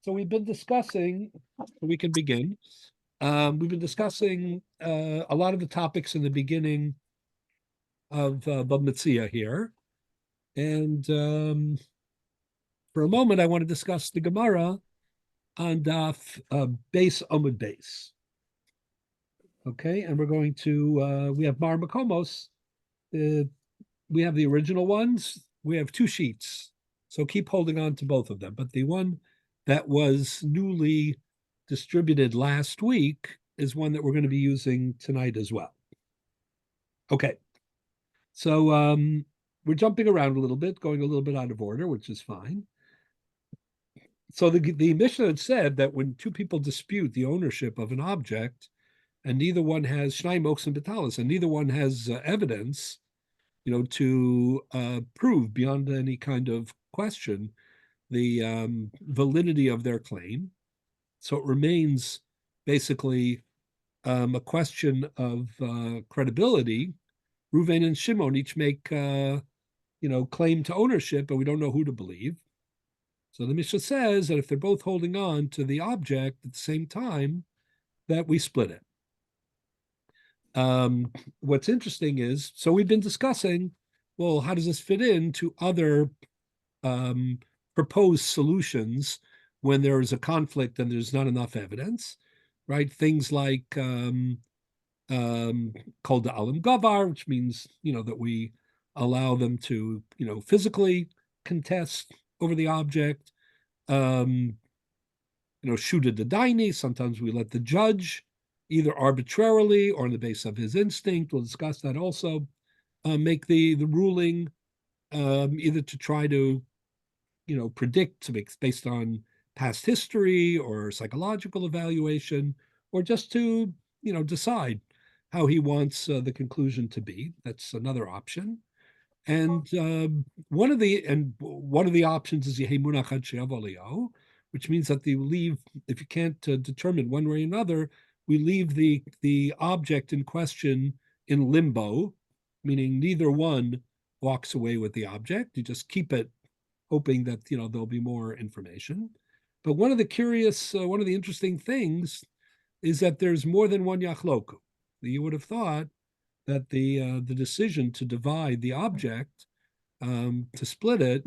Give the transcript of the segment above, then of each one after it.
So we've been discussing, we can begin. We've been discussing a lot of the topics in the beginning of Bab Metzia here. And for a moment, I want to discuss the Gemara on Daf Beis Amud Beis. Okay, and we're going to, we have Mar Makomos. We have the original ones. We have two sheets. So keep holding on to both of them. But the one that was newly distributed last week is one that we're going to be using tonight as well. Okay. So we're jumping around a little bit, going a little bit out of order, which is fine. So the Mishnah had said that when two people dispute the ownership of an object, and neither one has shnai moks and betalis, and neither one has evidence, to prove beyond any kind of question the validity of their claim. So it remains basically a question of credibility. Reuven and Shimon each make, claim to ownership, but we don't know who to believe. So the Mishnah says that if they're both holding on to the object at the same time, that we split it. What's interesting is, so we've been discussing, well, how does this fit into other proposed solutions when there is a conflict and there's not enough evidence, right? Things like kol da'alim gavar, which means, that we allow them to, physically contest over the object. Shuda d'daini, sometimes we let the judge either arbitrarily or on the basis of his instinct, we'll discuss that also, make the ruling either to try to, predict based on past history or psychological evaluation, or just to, decide how he wants the conclusion to be. That's another option. And one of the options is Yehemunach ad she'av, which means that they leave, if you can't determine one way or another, we leave the object in question in limbo, meaning neither one walks away with the object. You just keep it, hoping that there'll be more information. But one of the interesting things is that there's more than one yachloku. You would have thought that the decision to divide the object, to split it,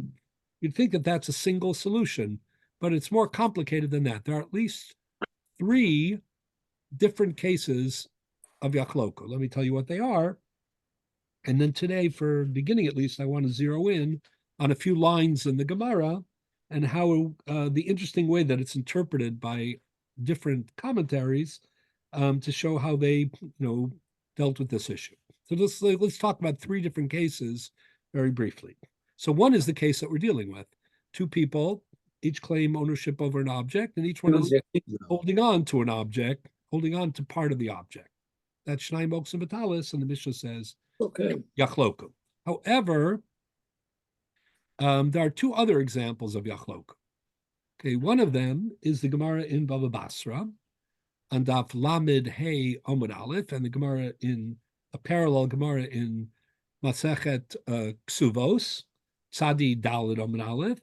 you'd think that that's a single solution, but it's more complicated than that. There are at least 3 different cases of yachloku. Let me tell you what they are. And then today, for beginning at least, I want to zero in on a few lines in the Gemara and how the interesting way that it's interpreted by different commentaries to show how they, dealt with this issue. So let's talk about 3 different cases very briefly. So one is the case that we're dealing with. 2 people each claim ownership over an object, and each one is holding on to an object, holding on to part of the object. That's shnai moks and betalis, and the Mishnah says, okay, yachloku. However, there are 2 other examples of yachloku. Okay, one of them is the Gemara in Bava Basra, on Daf Lamed Hey Amud Aleph, and the Gemara in a parallel Gemara in Masechet Ksuvos, Tzadi Daled Amud Aleph,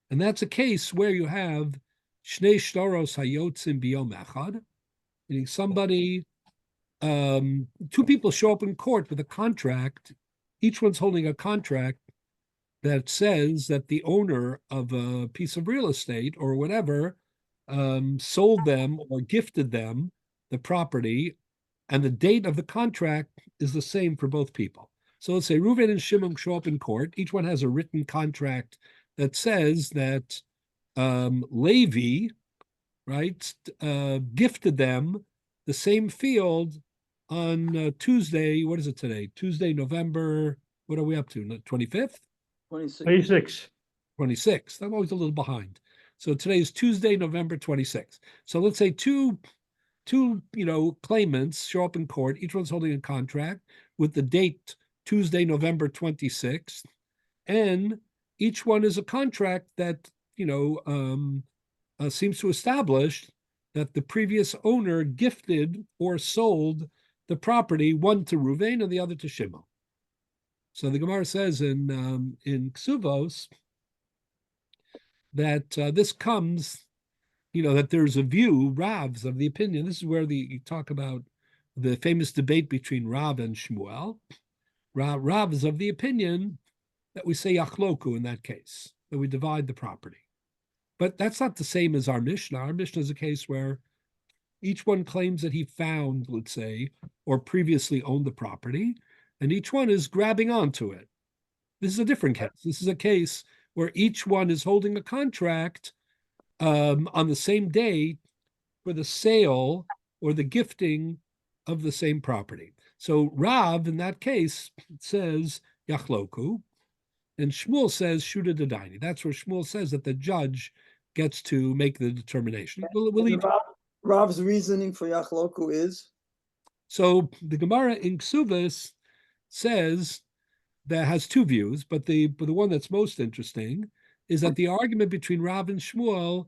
and that's a case where you have Shnei Shtoros Hayotzim Biyom Echad, meaning somebody, 2 people show up in court with a contract. Each one's holding a contract that says that the owner of a piece of real estate or whatever sold them or gifted them the property, and the date of the contract is the same for both people. So let's say Reuven and Shimon show up in court. Each one has a written contract that says that Levi, right, gifted them the same field on Tuesday. What is it today? Tuesday, November, what are we up to? 25th? 26. 26th. I'm always a little behind. So today is Tuesday, November 26th. So let's say two claimants show up in court. Each one's holding a contract with the date Tuesday, November 26th, and each one is a contract that seems to establish that the previous owner gifted or sold the property, one to Reuven and the other to Shimon. So the Gemara says in Ksuvos that this comes that there's a view, Ravs, of the opinion. This is where you talk about the famous debate between Rav and Shmuel. Rav is of the opinion that we say yachloku in that case, that we divide the property. But that's not the same as our Mishnah. Our Mishnah is a case where each one claims that he found, let's say, or previously owned the property, and each one is grabbing onto it. This is a different case. This is a case where each one is holding a contract on the same day for the sale or the gifting of the same property. So Rav, in that case, says yachloku, and Shmuel says shuda dedaini. That's where Shmuel says that the judge gets to make the determination. Rav's reasoning for yachloku is? So the Gemara in Ksuvas says that has two views, but the one that's most interesting is that the argument between Rav and Shmuel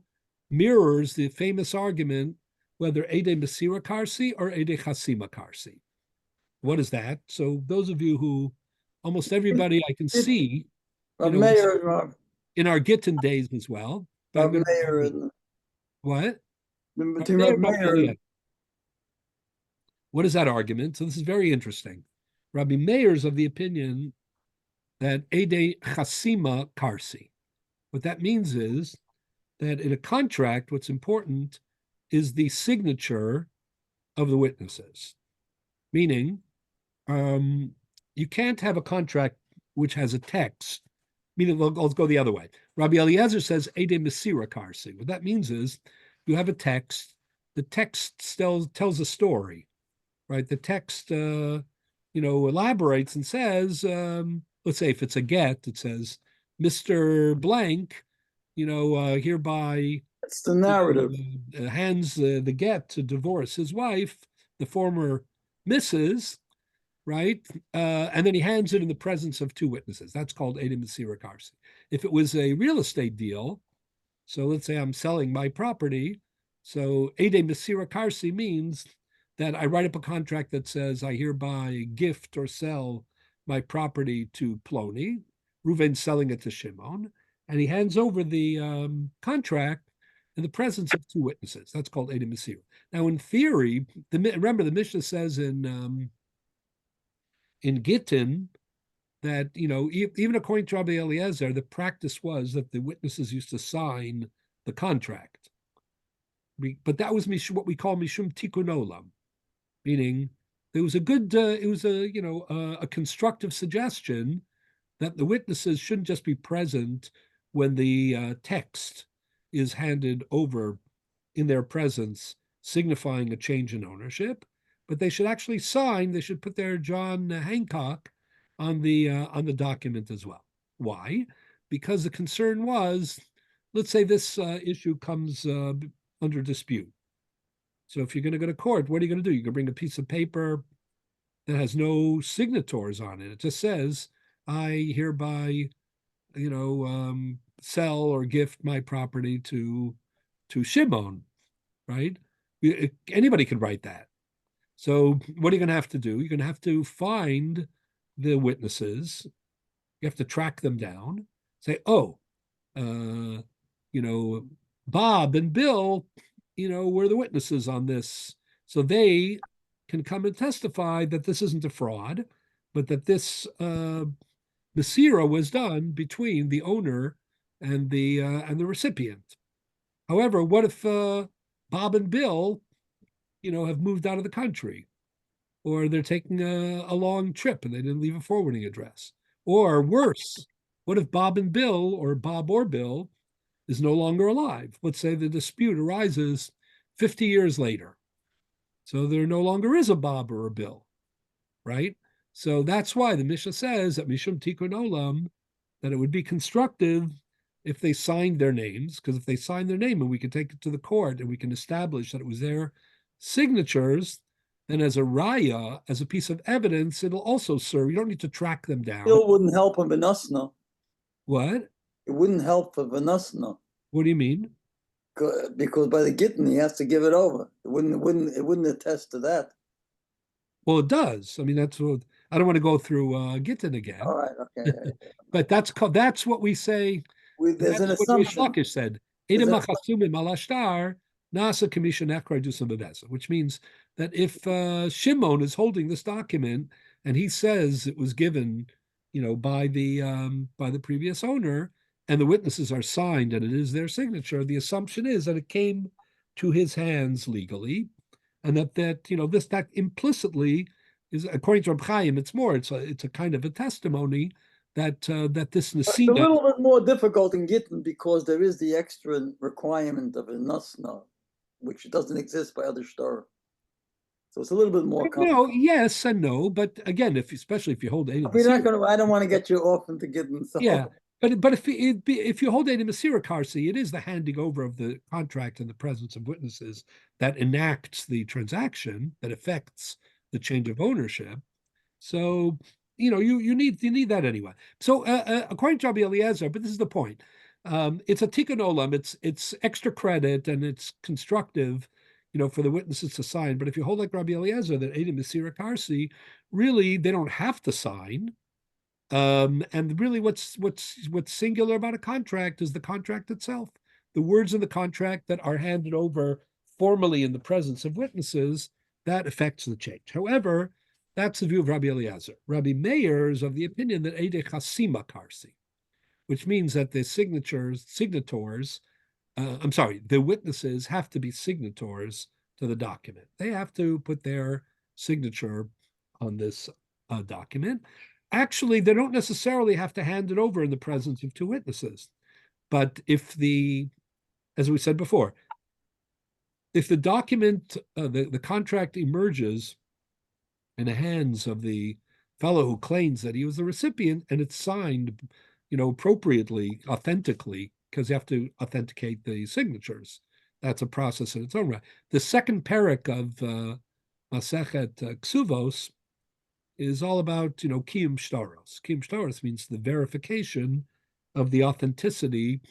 mirrors the famous argument whether Ede Mesira Karsi or Ede Chasima Karsi. What is that? So those of you who, almost everybody I can see, in our Gittin days as well. What? What is that argument? So this is very interesting. Rabbi Meir's of the opinion that Ede Chasima Karsi. What that means is that in a contract, what's important is the signature of the witnesses. Meaning, you can't have a contract which has a text. Meaning, let's go the other way. Rabbi Eliezer says Ede Mesira Karsi. What that means is you have a text. The text tells a story, right? The text, elaborates and says, let's say if it's a get, it says, Mr. Blank, hereby it's the narrative. Hands the get to divorce his wife, the former Mrs., right? And then he hands it in the presence of two witnesses. That's called Ede Mesira Karsi. If it was a real estate deal, so let's say I'm selling my property, so Ede Mesira Karsi means that I write up a contract that says I hereby gift or sell my property to Ploni, Reuven's selling it to Shimon, and he hands over the contract in the presence of two witnesses. That's called Ede Mesira. Now, in theory, remember the Mishnah says in Gittin that, even according to Rabbi Eliezer, the practice was that the witnesses used to sign the contract. But that was what we call Mishum Tikkun Olam, meaning there was a good, a constructive suggestion that the witnesses shouldn't just be present when the text is handed over in their presence, signifying a change in ownership, but they should actually sign. They should put their John Hancock on the document as well. Why? Because the concern was, let's say this issue comes under dispute. So if you're going to go to court, what are you going to do? You're going to bring a piece of paper that has no signatories on it. It just says, I hereby, sell or gift my property to Shimon, right? Anybody can write that. So what are you going to have to do? You're going to have to find the witnesses. You have to track them down. Say, Bob and Bill, were the witnesses on this. So they can come and testify that this isn't a fraud, but that this Mesira was done between the owner and the recipient. However, what if Bob and Bill, have moved out of the country, or they're taking a long trip and they didn't leave a forwarding address? Or worse, what if Bob and Bill, or Bob or Bill, is no longer alive? Let's say the dispute arises 50 years later. So there no longer is a Bob or a Bill, right? So that's why the Mishnah says that Mishum Tikkun Olam, that it would be constructive if they signed their names, because if they signed their name and we can take it to the court and we can establish that it was their signatures, then as a raya, as a piece of evidence, it'll also serve. You don't need to track them down. Still wouldn't help a Venusna. What? It wouldn't help for Venusna. What do you mean? Because by the Gittin, he has to give it over. It wouldn't attest to that. Well, it does. I mean, that's what I don't want to go through Gittin again. All right, okay. But that's what we say. There's an assumption. What Rish Lakish said. Is that which means that if Shimon is holding this document and he says it was given, by the previous owner, and the witnesses are signed and it is their signature, the assumption is that it came to his hands legally, and that implicitly is, according to Reb Chaim, it's a kind of a testimony that this it's a Nesina. little bit more difficult in Gittin because there is the extra requirement of a nasna, which doesn't exist by other shtar. So it's a little bit more complicated. Yes and no, but again, especially if you hold Eidim We're not Masira, going to. I don't want to get you off into Gittin. So yeah, but if you hold Eidim Masira Karsi, it is the handing over of the contract in the presence of witnesses that enacts the transaction that affects the change of ownership. So you need that anyway. So according to Rabbi Eliezer, but this is the point. It's a tikkun olam. It's extra credit and it's constructive, for the witnesses to sign. But if you hold like Rabbi Eliezer that Eidim Masira Karsi, really they don't have to sign. And really, what's singular about a contract is the contract itself. The words in the contract that are handed over formally in the presence of witnesses, that affects the change. However, that's the view of Rabbi Eliezer. Rabbi Meir is of the opinion that Eidei Chasima Karsi, which means that the the witnesses have to be signatories to the document. They have to put their signature on this document. Actually, they don't necessarily have to hand it over in the presence of two witnesses. But as we said before, if the document, the contract emerges in the hands of the fellow who claims that he was the recipient and it's signed, appropriately, authentically, because you have to authenticate the signatures. That's a process in its own right. The second parak of Masechet Ksuvos is all about, kiyum shtaros. Kiyum shtaros means the verification of the authenticity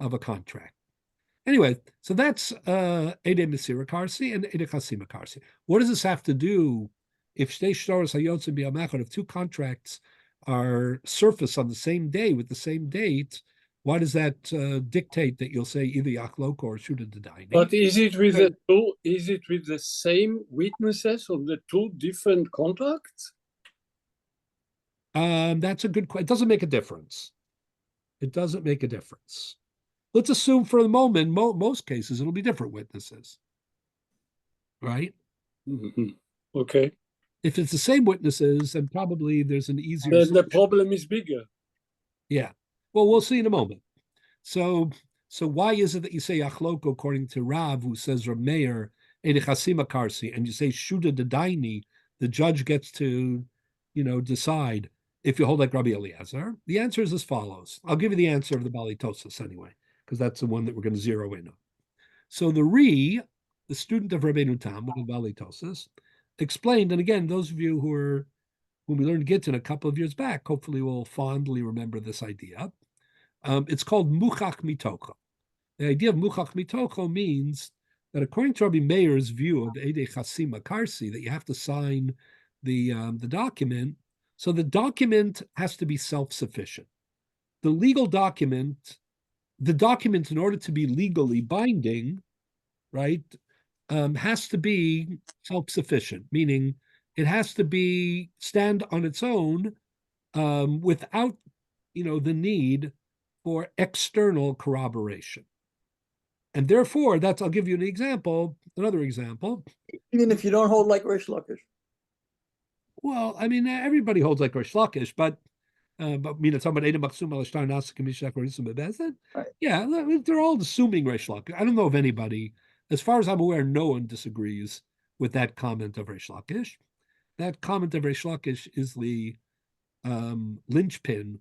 of a contract. Anyway, so that's Eidei Masira Karsi and Eidei Chasima Karsi. What does this have to do if Shtei Shtaros Hayotzim B'Yamachad, if two contracts are surfaced on the same day with the same date? Why does that dictate that you'll say either Yachlok or Shuda D'Daini? But is it with the two? Is it with the same witnesses of the two different contracts? That's a good question. It doesn't make a difference. It doesn't make a difference. Let's assume for the moment, most cases, it'll be different witnesses, right? Mm-hmm. Okay. If it's the same witnesses, then probably there's an easier Then solution. the problem is bigger. Yeah. Well, we'll see in a moment. So why is it that you say Achlok according to Rav, who says Rav Meir, Edechasima Karsi, and you say Shuda D'Daini, the judge gets to, decide if you hold like Rabbi Eliezer? The answer is as follows. I'll give you the answer of the Bali Tosas anyway, because that's the one that we're going to zero in on. So the student of Rabbeinu Tam, one of Bali Tosas, explained, and again, those of you when we learned Gittin a couple of years back, hopefully will fondly remember this idea. It's called Muchach Mitocho. The idea of Muchach Mitocho means that according to Rabbi Meir's view of Eidei Chasima Karsi, that you have to sign the document, so the document has to be self-sufficient. The document, in order to be legally binding, right, has to be self-sufficient, meaning it has to stand on its own without, the need for external corroboration. And therefore, I'll give you another example. Even if you don't hold like Rish Lakish. Well, I mean, everybody holds like Rish Lakish, but it's about Edom Maksum Alashtar Nasa Kamishak or Isum Bezet. Yeah, they're all assuming Rish Lakish. I don't know of anybody, as far as I'm aware, no one disagrees with that comment of Rish Lakish. That comment of Rish Lakish is the linchpin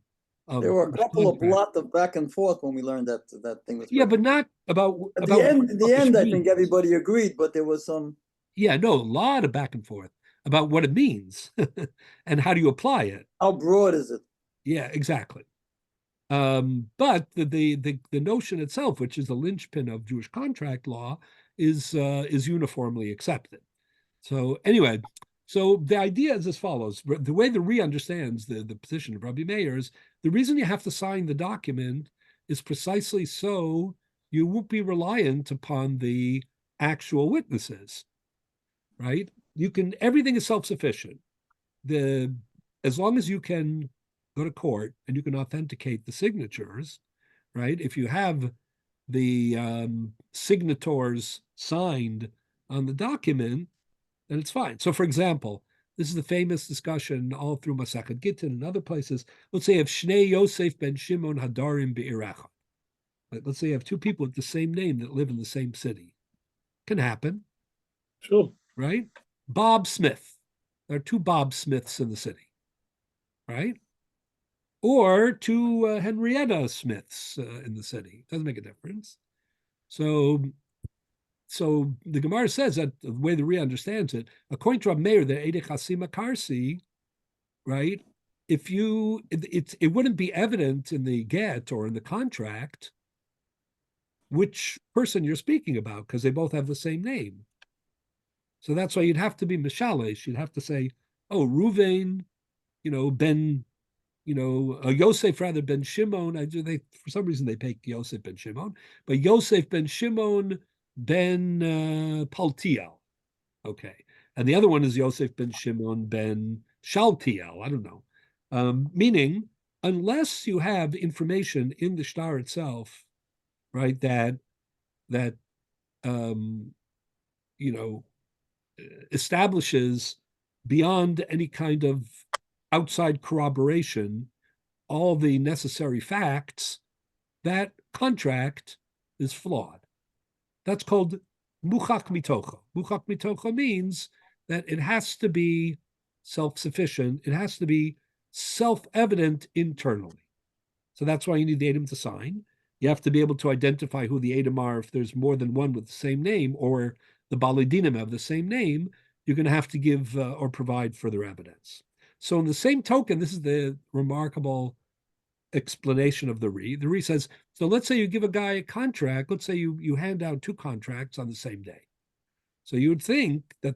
of. There were a couple of lot of back and forth when we learned that thing was. Yeah, but not about. At the end, I think everybody agreed, but there was some. Yeah, no, a lot of back and forth about what it means and how do you apply it. How broad is it? Yeah, exactly. But the notion itself, which is the linchpin of Jewish contract law, is uniformly accepted. So anyway, so the idea is as follows. The way the Ri understands the position of Rabbi Meir is the reason you have to sign the document is precisely so you won't be reliant upon the actual witnesses, right? Everything is self-sufficient. As long as you can go to court and you can authenticate the signatures, right? If you have the signators signed on the document, then it's fine. So, for example, this is the famous discussion all through Masachet Gittin and other places. Let's say if Shnei Yosef ben Shimon Hadarim be'iracha. Let's say you have two people with the same name that live in the same city. Can happen. Sure. Right? Bob Smith. There are two Bob Smiths in the city. Right? Or two Henrietta Smiths in the city. Doesn't make a difference. So the Gemara says that the way the Ria understands it, according to Rabbi Meir, the Eidei Chasima Karsi, right? It wouldn't be evident in the get or in the contract which person you're speaking about because they both have the same name. So that's why you'd have to be mishalesh. You'd have to say, oh, Ruvain, Ben, Yosef rather ben Shimon. For some reason they pick Yosef ben Shimon, but Yosef ben Shimon ben Paltiel. Okay, and the other one is Yosef ben Shimon ben Shaltiel. I don't know. Meaning, unless you have information in the shtar itself, right, that establishes beyond any kind of outside corroboration all the necessary facts, that contract is flawed. That's called muchak mitocha. Muchak mitocha means that it has to be self-sufficient. It has to be self-evident internally. So that's why you need the Edom to sign. You have to be able to identify who the Edom are if there's more than one with the same name, or the Balidinim have the same name. You're going to have to give or provide further evidence. So in the same token, this is the remarkable explanation of the Ri. The Ri says, so let's say you give a guy a contract. Let's say you hand out two contracts on the same day. So you would think that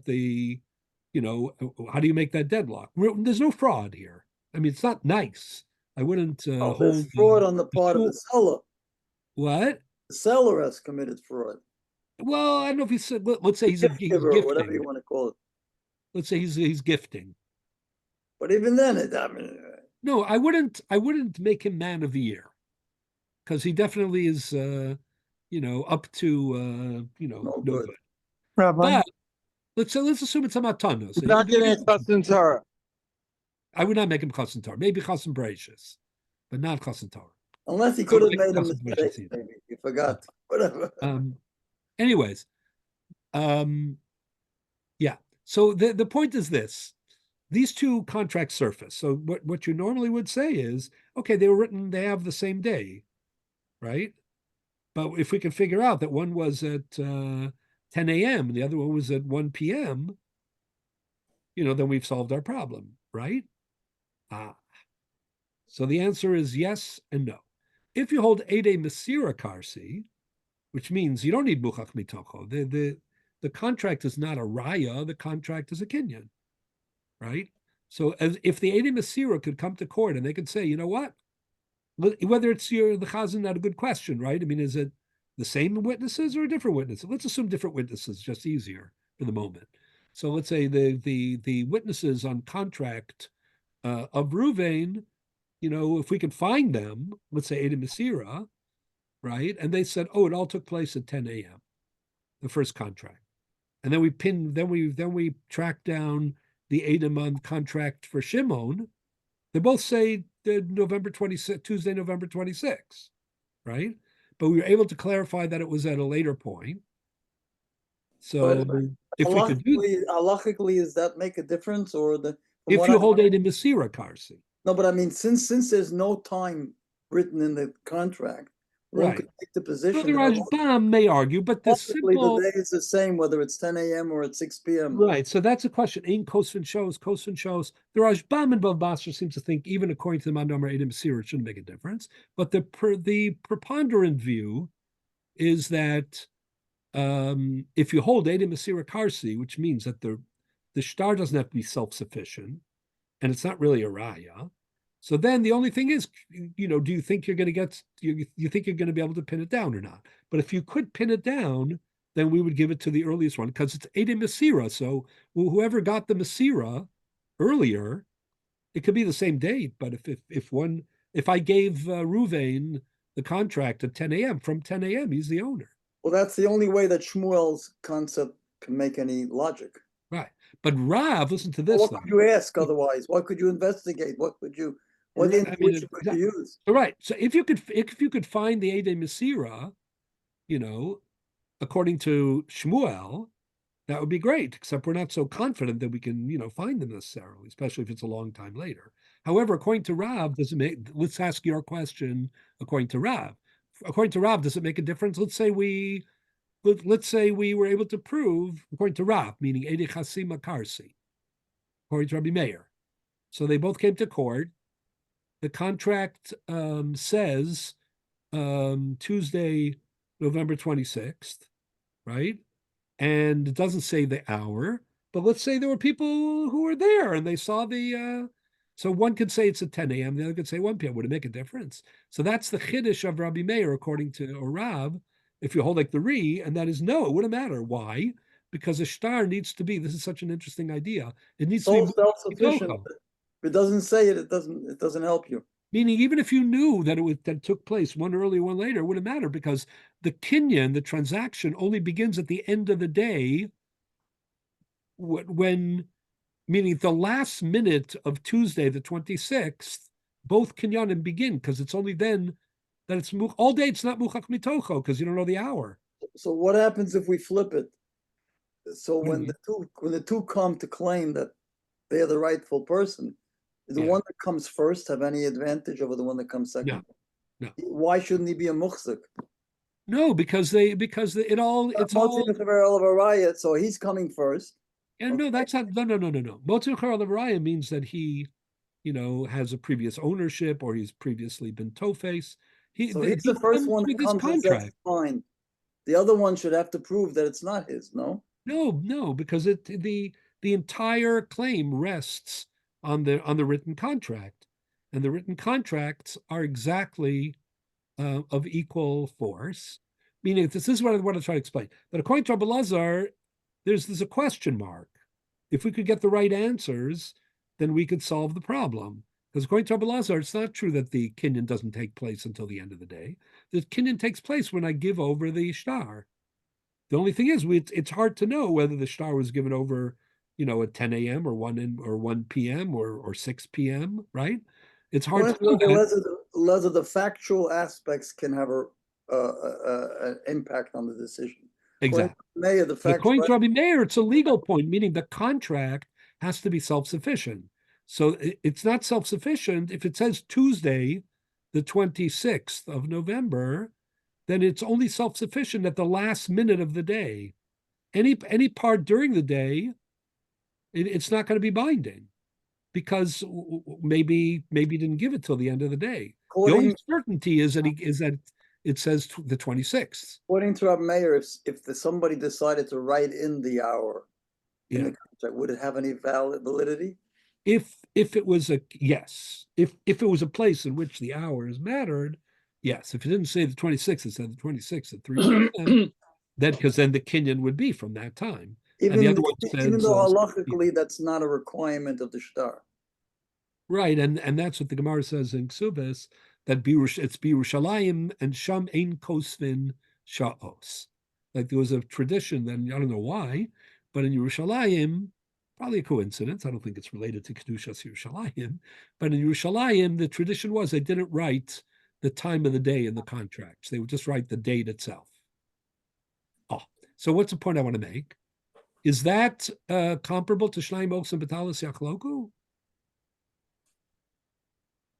how do you make that deadlock? There's no fraud here. I mean, it's not nice. I wouldn't hold. There's fraud on the part of the seller. What? The seller has committed fraud. Well, I don't know if he said. Let's say he's giver, gifting, whatever you want to call it. Let's say he's gifting. But even then, no, I wouldn't make him man of the year, because he definitely is, up to no good. Rabbi, but let's assume it's a matana. So not getting a chassan Torah. I would not make him chassan Torah. Maybe chassan Bereshis, but not chassan Torah. Unless he could have made a mistake, maybe he forgot. Whatever. Anyways, yeah. So the point is this: these two contracts surface. So what you normally would say is, okay, they were written, they have the same day, right? But if we can figure out that one was at 10 a.m. and the other one was at 1 p.m., then we've solved our problem, right? So the answer is yes and no. If you hold Eidei Mesira Karsi, which means you don't need Muchach Mitocho, the contract is not a raya, the contract is a kinyan, right? So if the Eidei Mesira could come to court and they could say, you know what, whether it's the Chazan, not a good question, right? I mean, is it the same witnesses or different witnesses? Let's assume different witnesses, just easier for the moment. So let's say the witnesses on contract of Ruvain, if we could find them, let's say Eidei Mesira, right? And they said, oh, it all took place at 10 a.m., the first contract. And then we tracked down the Edom on contract for Shimon. They both say November 26, Tuesday, November 26, right? But we were able to clarify that it was at a later point. So if we could do halachically, does that make a difference, or if you hold Eidei Mesira Karsi? No, but I mean, since there's no time written in the contract, one could take the position. The Rajbam may argue, but the day is the same whether it's 10 a.m. or at 6 p.m. Right. So that's a question. In Kosvin shows. The Rajbam and Bav Basra seems to think, even according to the Mandomer Eidei Mesira, it shouldn't make a difference. But the preponderant view is that if you hold Eidei Mesira Karsi, which means that the shtar doesn't have to be self-sufficient, and it's not really a raya, So then the only thing is, do you think you're going to get, you think you're going to be able to pin it down or not? But if you could pin it down, then we would give it to the earliest one because it's Ede Masira. So whoever got the Masira earlier, it could be the same date. But if I gave Ruvain the contract at 10 a.m., from 10 a.m., he's the owner. Well, that's the only way that Shmuel's concept can make any logic. Right. But Rav, listen to this. Well, what could you ask otherwise? What could you investigate? What intuition could you use? Right. So if you could find the Ede Masira, according to Shmuel, that would be great, except we're not so confident that we can, find them necessarily, especially if it's a long time later. However, according to Rav, let's ask your question according to Rav. According to Rav, does it make a difference? Let's say we were able to prove, according to Rav, meaning Ede Chasima Karsi, according to Rabbi Meir. So they both came to court. The contract says Tuesday, November 26th, right? And it doesn't say the hour, but let's say there were people who were there and they saw so one could say it's at 10 a.m., the other could say 1 p.m. Would it make a difference? So that's the chiddush of Rabbi Meir, according to Rav, if you hold like the Ri, and that is no, it wouldn't matter. Why? Because a shtar needs to be, this is such an interesting idea, it needs to be self-sufficient. If it doesn't say it, it doesn't help you. Meaning, even if you knew that that took place one earlier, one later, it wouldn't matter because the kinyan, the transaction, only begins at the end of the day. Meaning the last minute of Tuesday, the 26th, both kinyanim begin because it's only then that it's all day. It's not muchach mitocho because you don't know the hour. So what happens if we flip it? So when the two come to claim that they're the rightful person, the one that comes first have any advantage over the one that comes second? No. Why shouldn't he be a muchzik? No, because it's all. So he's coming first. And okay. No, that's not. No. Motzei Raya means that he, has a previous ownership or he's previously been tofes. He's the first one that comes and says fine. The other one should have to prove that it's not his. No, because the entire claim rests on the written contract, and the written contracts are exactly of equal force. Meaning, this is what I want to try to explain. That according to Rabbi Lazar, there's a question mark. If we could get the right answers, then we could solve the problem. Because according to Rabbi Lazar, it's not true that the kinyan doesn't take place until the end of the day. The kinyan takes place when I give over the shtar. The only thing is, it's hard to know whether the shtar was given over, at 10 a.m. or 1 p.m. or 6 p.m. Right? It's hard to know. Less of the factual aspects can have an impact on the decision. Exactly. According to Rabbi Meir, it's a legal point, meaning the contract has to be self-sufficient. So it's not self-sufficient. If it says Tuesday, the 26th of November, then it's only self-sufficient at the last minute of the day. Any part during the day, it's not going to be binding because maybe he didn't give it till the end of the day. The only certainty is that it says the 26th. According to Rabbi Meir, if somebody decided to write in the hour in the contract, would it have any validity? If it was if it was a place in which the hours mattered, yes. If it didn't say the 26th, it said the 26th at 3 p.m. Because then the kinyan would be from that time. Even though halachically that's not a requirement of the shtar. Right, and that's what the Gemara says in Ksubis, that it's Birushalayim and Sham Ein Kosvin Sha'os. Like there was a tradition, then I don't know why, but in Yerushalayim, probably a coincidence, I don't think it's related to Kedushas Yerushalayim, but in Yerushalayim, the tradition was they didn't write the time of the day in the contracts. They would just write the date itself. So what's the point I want to make? Is that comparable to Shnai Moks and Batalis Yachloku?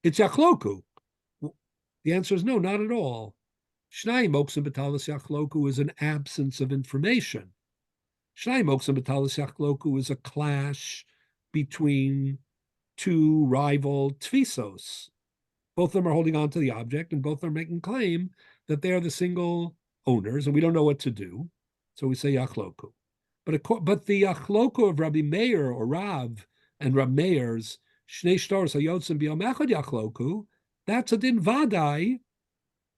It's Yachloku. The answer is no, not at all. Shnai Moks and Batalis Yachloku is an absence of information. Shnai Moks and Batalis Yachloku is a clash between two rival tfisos. Both of them are holding on to the object, and both are making claim that they are the single owners, and we don't know what to do. So we say Yachloku. But the Yachloku of Rabbi Meir or Rav and Rab Meir's Shnei shtaros hayotzim b'yom echad yachloku, that's a din vadai,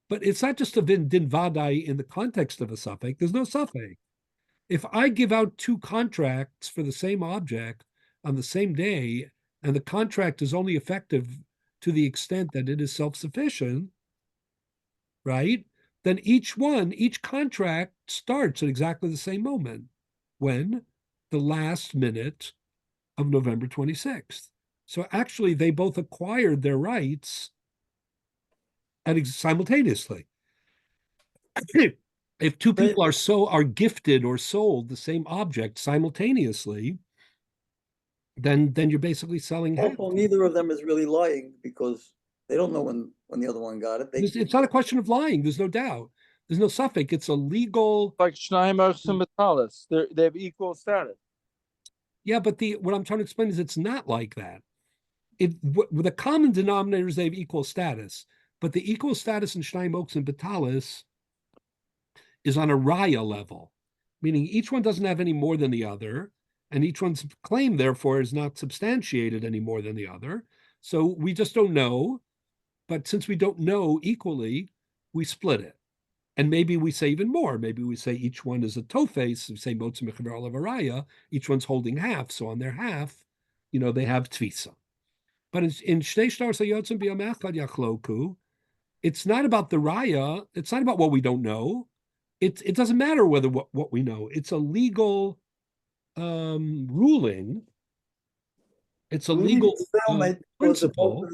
but it's not just a din vadai in the context of a suffix. There's no suffix. If I give out two contracts for the same object on the same day, and the contract is only effective to the extent that it is self-sufficient, right? Then each contract starts at exactly the same moment. When? The last minute of November 26th. So actually, they both acquired their rights simultaneously. If two people are gifted or sold the same object simultaneously, then you're basically selling half. Also, neither of them is really lying because they don't know when the other one got it. It's not a question of lying. There's no doubt. There's no suffix. It's a legal. Like Schneimer and Metalis, they have equal status. Yeah, but what I'm trying to explain is it's not like that. With the common denominators, they have equal status, but the equal status in Shnei Moks and Betalis is on a raya level, meaning each one doesn't have any more than the other, and each one's claim, therefore, is not substantiated any more than the other. So we just don't know. But since we don't know equally, we split it. And maybe we say even more. Maybe we say each one is a tofes, we say motzi mechaber alav araya, each one's holding half. So on their half, they have tvisa. But in Shnei shtaros hayotzim b'yom echad yachloku, it's not about the raya. It's not about what we don't know. It doesn't matter whether what we know. It's a legal ruling. It's a legal principle.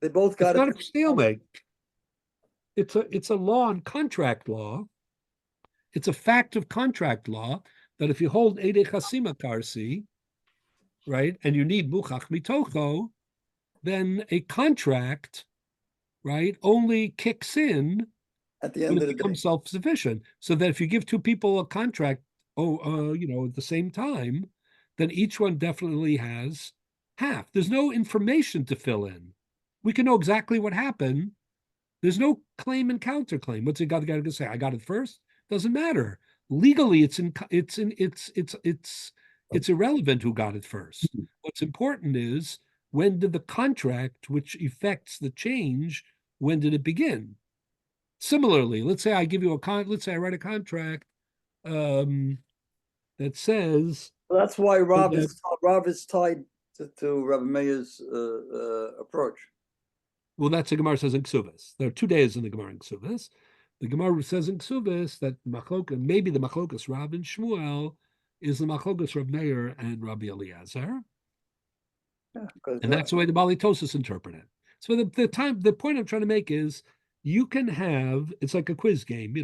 They both got it. It's not a stalemate. It's a law and contract law. It's a fact of contract law that if you hold Eidei Chasima Karsi, right, and you need Buchach Mitocho, then a contract, right, only kicks in at the end when of it becomes self-sufficient. So that if you give two people a contract, at the same time, then each one definitely has half. There's no information to fill in. We can know exactly what happened. There's no claim and counterclaim. What's the guy going to say? I got it first? Doesn't matter. Legally, it's irrelevant who got it first. What's important is when did the contract, which effects the change, when did it begin? Similarly, let's say I give you let's say I write a contract that says. Well, that's why Rav is tied to Rabbi Meir's approach. Well, that's the Gemara says in Ksubis. There are 2 days in the Gemara in Ksubis. The Gemara says in Ksubis that maybe the Machlokas Rav and Shmuel is the Machlokas Rav Meir and Rabbi Eliezer. Yeah, and that's the way the Bali Tosis interpret it. So the point I'm trying to make is you can have, it's like a quiz game,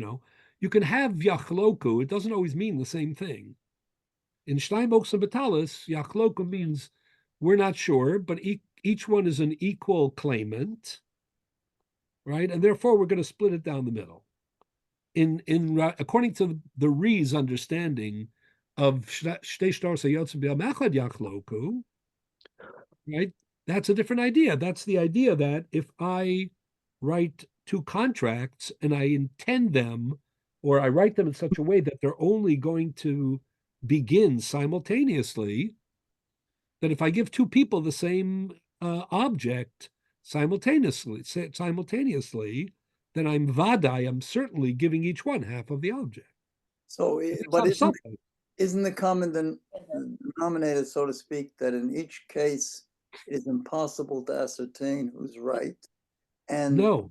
you can have Yachloku. It doesn't always mean the same thing. In Shnei Moks and Betalis, Yachloku means we're not sure, but each one is an equal claimant, right? And therefore, we're going to split it down the middle. According to the Re's understanding of Shtei shtaros hayotzim b'yom echad yachloku, right? That's a different idea. That's the idea that if I write two contracts and I intend them, or I write them in such a way that they're only going to begin simultaneously, that if I give two people the same object simultaneously, then I'm vadai, I'm certainly giving each one half of the object. So, but isn't the common denominator, so to speak, that in each case it is impossible to ascertain who's right? And no.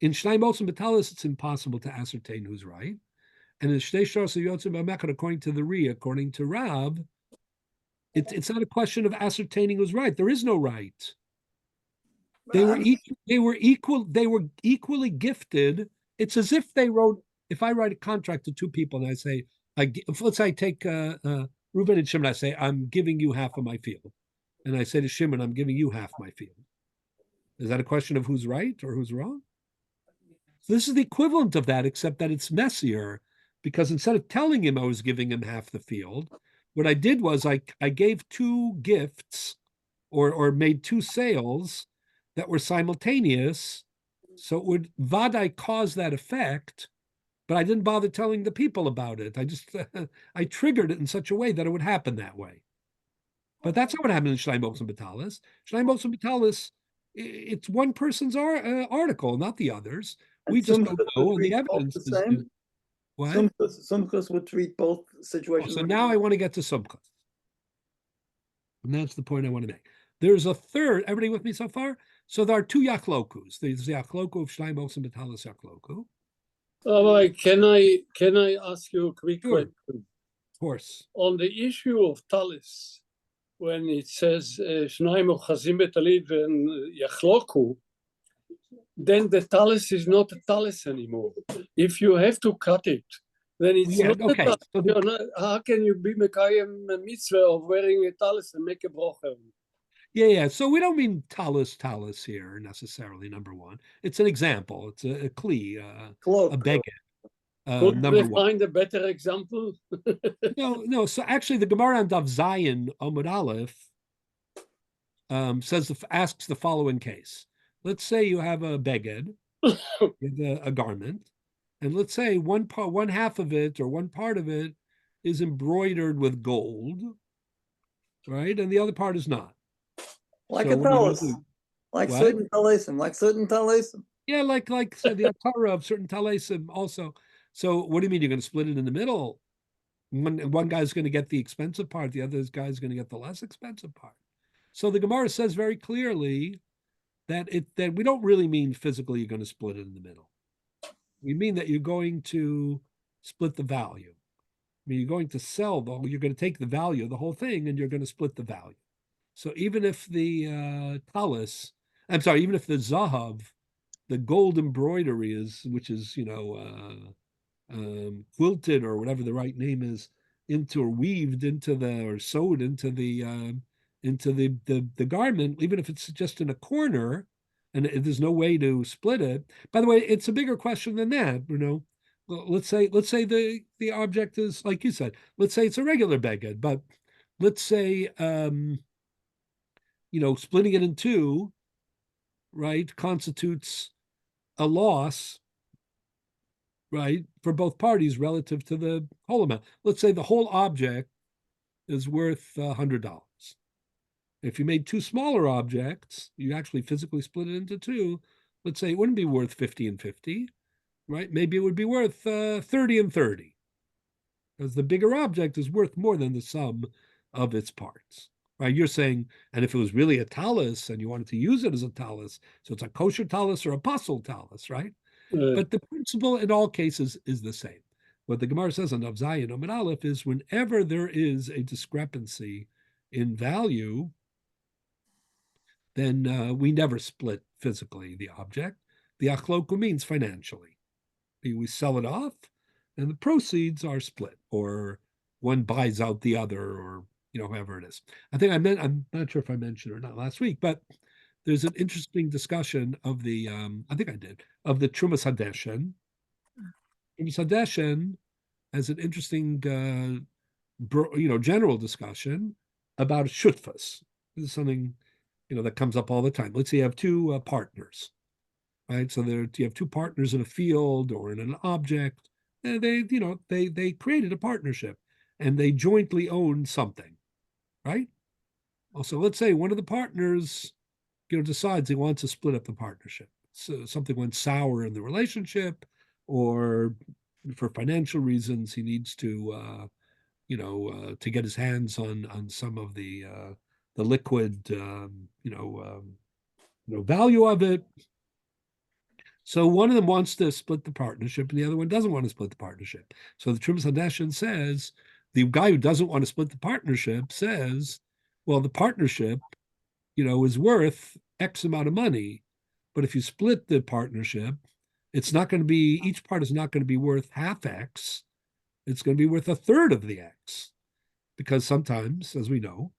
In Shnei Moks and Betalis, it's impossible to ascertain who's right. And in Shnei shtaros hayotzim b'yom echad, according to the Ri, according to Rav, it's not a question of ascertaining who's right. There is no right. They were equally gifted. It's as if they wrote. If I write a contract to two people and I say, let's say I take Reuben and Shimon, I say I'm giving you half of my field, and I say to Shimon, I'm giving you half my field. Is that a question of who's right or who's wrong? So this is the equivalent of that, except that it's messier, because instead of telling him I was giving him half the field, what I did was I gave two gifts or made two sales that were simultaneous. So it would vadai cause that effect, but I didn't bother telling the people about it. I triggered it in such a way that it would happen that way. But that's not what happened in Shnai Moksum B'Talis. Shnai Moksum B'Talis, it's one person's article, not the others. We just don't know, and the evidence is what? Sumchus would treat both situations. So now I want to get to Sumchus. And that's the point I want to make. There's a third, everybody with me so far? So there are two Yachlokus. There's the Yachloku of Shnai Moksum B'Talis Yachloku. Rabbi, can I ask you a quick question? Of course. On the issue of talis, when it says Shnaim Ochazim Betalit and Yachloku, then the talis is not a talis anymore. If you have to cut it, then it's not a talis. So how can you be Mekayem a mitzvah of wearing a talis and make a brocha? Yeah. So we don't mean talis here necessarily, number one. It's an example. It's a kli, a beged. Could we find a better example? No. So actually, the Gemara on Daf Zayin Amud Aleph asks the following case. Let's say you have a beged, a garment, and let's say one half of it or one part of it is embroidered with gold, right, and the other part is not. Like a talis, like certain talisim. Yeah, like so the Torah of certain talisim also. So what do you mean you're going to split it in the middle? One guy's going to get the expensive part, the other guy's going to get the less expensive part. So the Gemara says very clearly that we don't really mean physically you're going to split it in the middle. We mean that you're going to split the value. I mean, you're going to you're going to take the value of the whole thing and you're going to split the value. So even if the even if the zahav, the gold embroidery which is quilted or whatever the right name is, or weaved into or sewed into the garment, even if it's just in a corner, and there's no way to split it. By the way, it's a bigger question than that. Let's say the object is like you said. Let's say it's a regular beged, but let's say splitting it in two, right, constitutes a loss, right, for both parties relative to the whole amount. Let's say the whole object is worth $100. If you made two smaller objects, you actually physically split it into two. Let's say it wouldn't be worth 50 and 50, right? Maybe it would be worth 30 and 30, because the bigger object is worth more than the sum of its parts. Right, you're saying, and if it was really a talis and you wanted to use it as a talis, so it's a kosher talis or a pasul talis, right? But the principle in all cases is the same. What the Gemara says on Daf Zayin Amud Aleph is whenever there is a discrepancy in value, then we never split physically the object. The achloku means financially. We sell it off, and the proceeds are split, or one buys out the other, or however it is. I'm not sure if I mentioned or not last week, but there's an interesting discussion of the, of the Trumas Hadeshen. Trumas Hadeshen has an interesting, general discussion about shutfas. This is something, that comes up all the time. Let's say you have two partners, right? So you have two partners in a field or in an object, and they created a partnership, and they jointly own something. Right? Also, let's say one of the partners, decides he wants to split up the partnership. So something went sour in the relationship, or for financial reasons, he needs to, to get his hands on some of the liquid, value of it. So one of them wants to split the partnership, and the other one doesn't want to split the partnership. So the Trumas Hadeshen says, the guy who doesn't want to split the partnership says, well, the partnership, is worth X amount of money. But if you split the partnership, it's not going to be, each part is not going to be worth half X. It's going to be worth a third of the X. Because sometimes, as we know,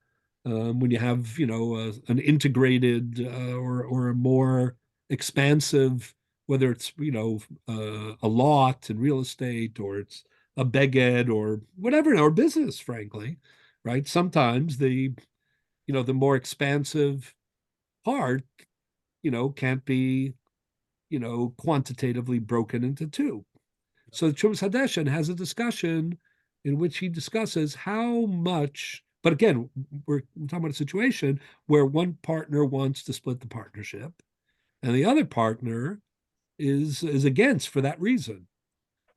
when you have, an integrated or a more expansive, whether it's, a lot in real estate, or it's a beged or whatever, or business, frankly, right? Sometimes the more expansive part, can't be, quantitatively broken into two. So the Trumas Hadeshen has a discussion in which he discusses how much, But again, we're talking about a situation where one partner wants to split the partnership, and the other partner is against for that reason.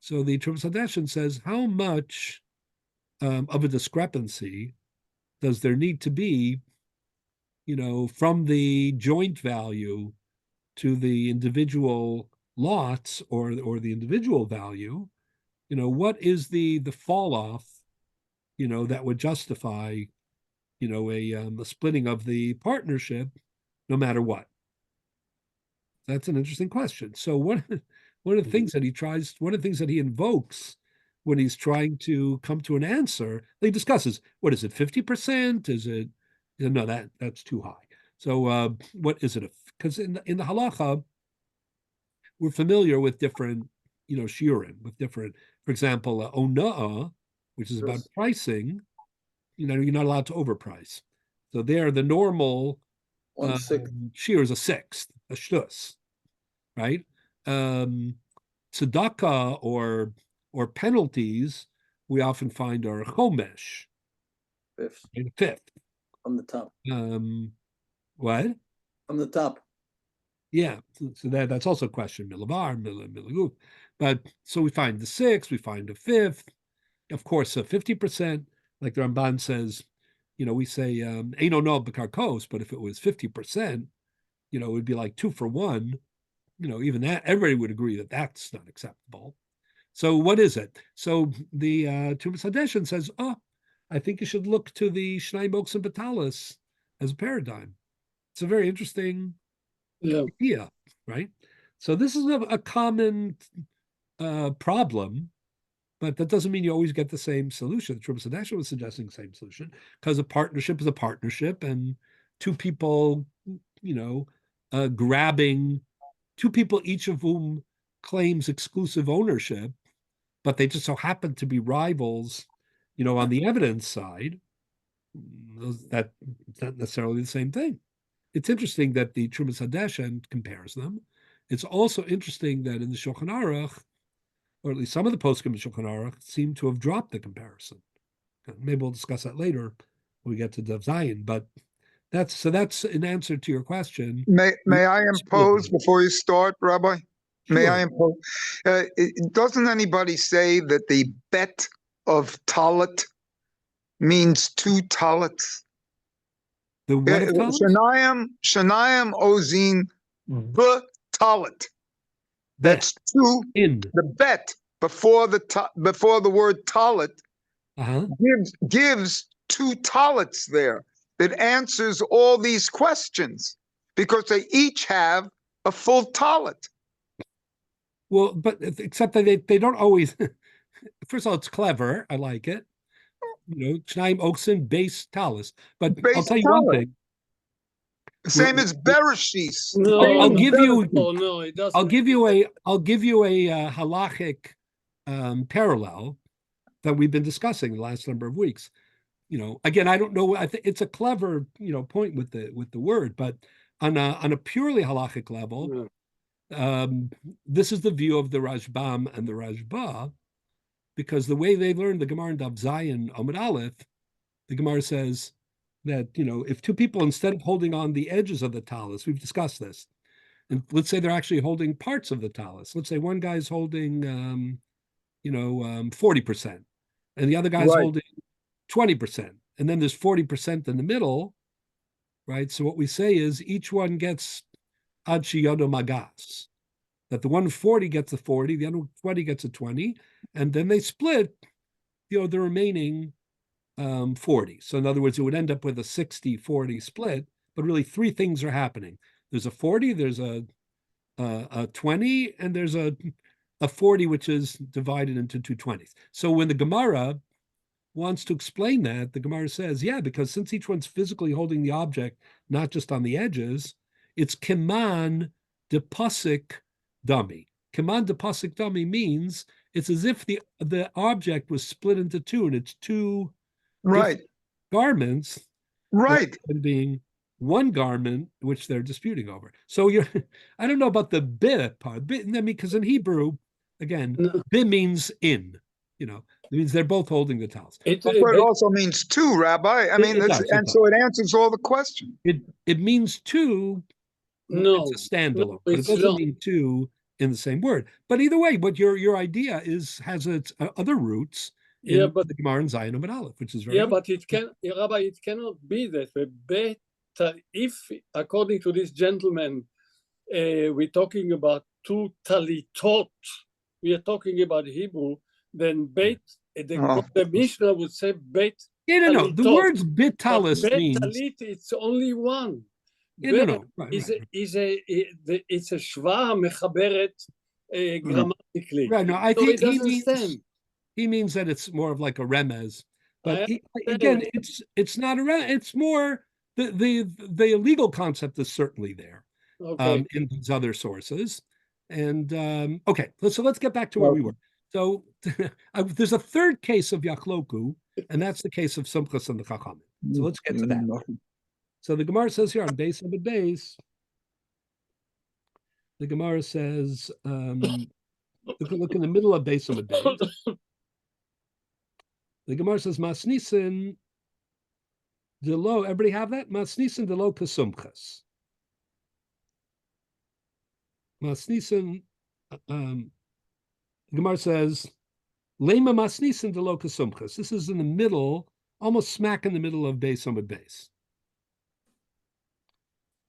So the Trumas Hadeshin says, how much of a discrepancy does there need to be, from the joint value to the individual lots or the individual value? What is the fall off, that would justify, a splitting of the partnership, no matter what? That's an interesting question. So one of the things that one of the things that he invokes when he's trying to come to an answer, he discusses, what is it, 50%? Is it, no, that's too high. So what is it? Because in the halacha, we're familiar with different, shiurim, with different, for example, ona'ah, which is about pricing, you're not allowed to overprice. So there, the normal shiur is a sixth, a shtus, right? Tzedakah or penalties, we often find are chomesh, fifth. From the top. What? From the top. Yeah, so that's also a question, milavar, milaguf. But so we find the sixth, we find the fifth. Of course, 50%, like the Ramban says, we say eino no b'karkos, but if it was 50%, it would be like 2 for 1. Even that, everybody would agree that that's not acceptable. So what is it? So the Trumas Hadeshin says, I think you should look to the Shnai Moksim Batalis as a paradigm. It's a very interesting idea, right? So this is a common problem, but that doesn't mean you always get the same solution. Trumas Hadeshin was suggesting the same solution because a partnership is a partnership, and two people, grabbing two people, each of whom claims exclusive ownership, but they just so happen to be rivals, on the evidence side. That's not necessarily the same thing. It's interesting that the Trumas Hadeshin compares them. It's also interesting that in the Shulchan Aruch, or at least some of the poskim in Shulchan Aruch, seem to have dropped the comparison. Maybe we'll discuss that later when we get to Dav Zayin, but that's an answer to your question. May I impose before you start, Rabbi? Sure. May I impose? Doesn't anybody say that the bet of talit means 2 talits? The what of talit? Shanayim ozin talit. That's 2. In the bet before the word talit gives 2 talits there. That answers all these questions because they each have a full talit. Well, but except that they don't always. First of all, it's clever. I like it. Shnaim Oksin base talis. But I'll tell you one thing. Same as Bereshis. No, I'll give you. No, it doesn't. I'll give you a halachic parallel that we've been discussing the last number of weeks. Again, I don't know. I think it's a clever, point with the word, but on a purely halachic level, this is the view of the Rashbam and the Rashba, because the way they learned the Gemara in Dav Zayin Amud Aleph, the Gemara says that if two people, instead of holding on the edges of the talis, we've discussed this, and let's say they're actually holding parts of the talis. Let's say one guy's holding 40%, and the other guy's holding 20%, and then there's 40% in the middle, right? So what we say is each one gets ad shiyodo magas, that the 140 gets a 40, the other 20 gets a 20, and then they split, the remaining 40. So in other words, it would end up with a 60-40 split, but really 3 things are happening. There's a 40, there's a 20, and there's a 40, which is divided into 2 20s. So when the Gemara wants to explain that, the Gemara says, because since each one's physically holding the object, not just on the edges, it's keman de pasik dummy. Keman de pasik dummy means it's as if the object was split into 2, and it's 2 garments, and being 1 garment which they're disputing over. So I don't know about the bit part. Because in Hebrew, again, bit means in. It means they're both holding the talis. It, But it also means two, Rabbi. I mean, It that's, does, it and does. so it answers all the question. It means two. no, It's a standalone, but it it's doesn't not. mean two in the same word. But either way, what your idea has its other roots Yeah, in but the Gemara and Zion and Aleph, which is very yeah, good. but it can, Rabbi, it cannot be that way. If according to this gentleman, we're talking about two talitot, we are talking about Hebrew, then the Mishnah would say bet. No. The talitot. words But bitalis bet means talit, it's only one. no. Right. It's a shva mechaberet grammatically. Right. No, I So think it doesn't stand. he means that it's more of like a remez. But I again, it's not a remez. It's more the legal concept is certainly there Okay. in these other sources. And okay, so let's get back to where we were. So there's a third case of Yachloku, and that's the case of Sumchas and the Chachamim. So let's get to that. So the Gemara says here on base of the base, the Gemara says, look in the middle of base of the base. The Gemara says, Masnisin delo, everybody have that? Masnisin delo kasumchas. Masnisin, the Gemara says, Lema masnisin delo kasumchas. This is in the middle, almost smack in the middle of base on base.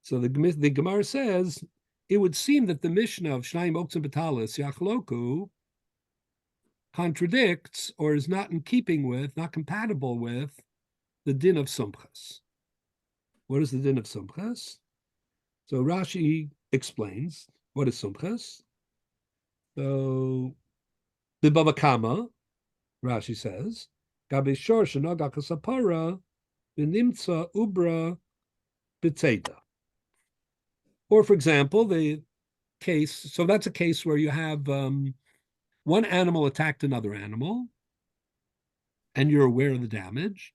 So the Gemara says, it would seem that the Mishnah of Shnayim Oktzim Batalis Yachloku contradicts or is not in keeping with, not compatible with the din of Sumchas. What is the din of Sumchas? So Rashi explains what is Sumchas. So the Baba Kama, Rashi says, Gabi Shor Shanoga Kasapara V'nimtza Ubra B'tzeda. Or, for example, the case, so that's a case where you have one animal attacked another animal, and you're aware of the damage,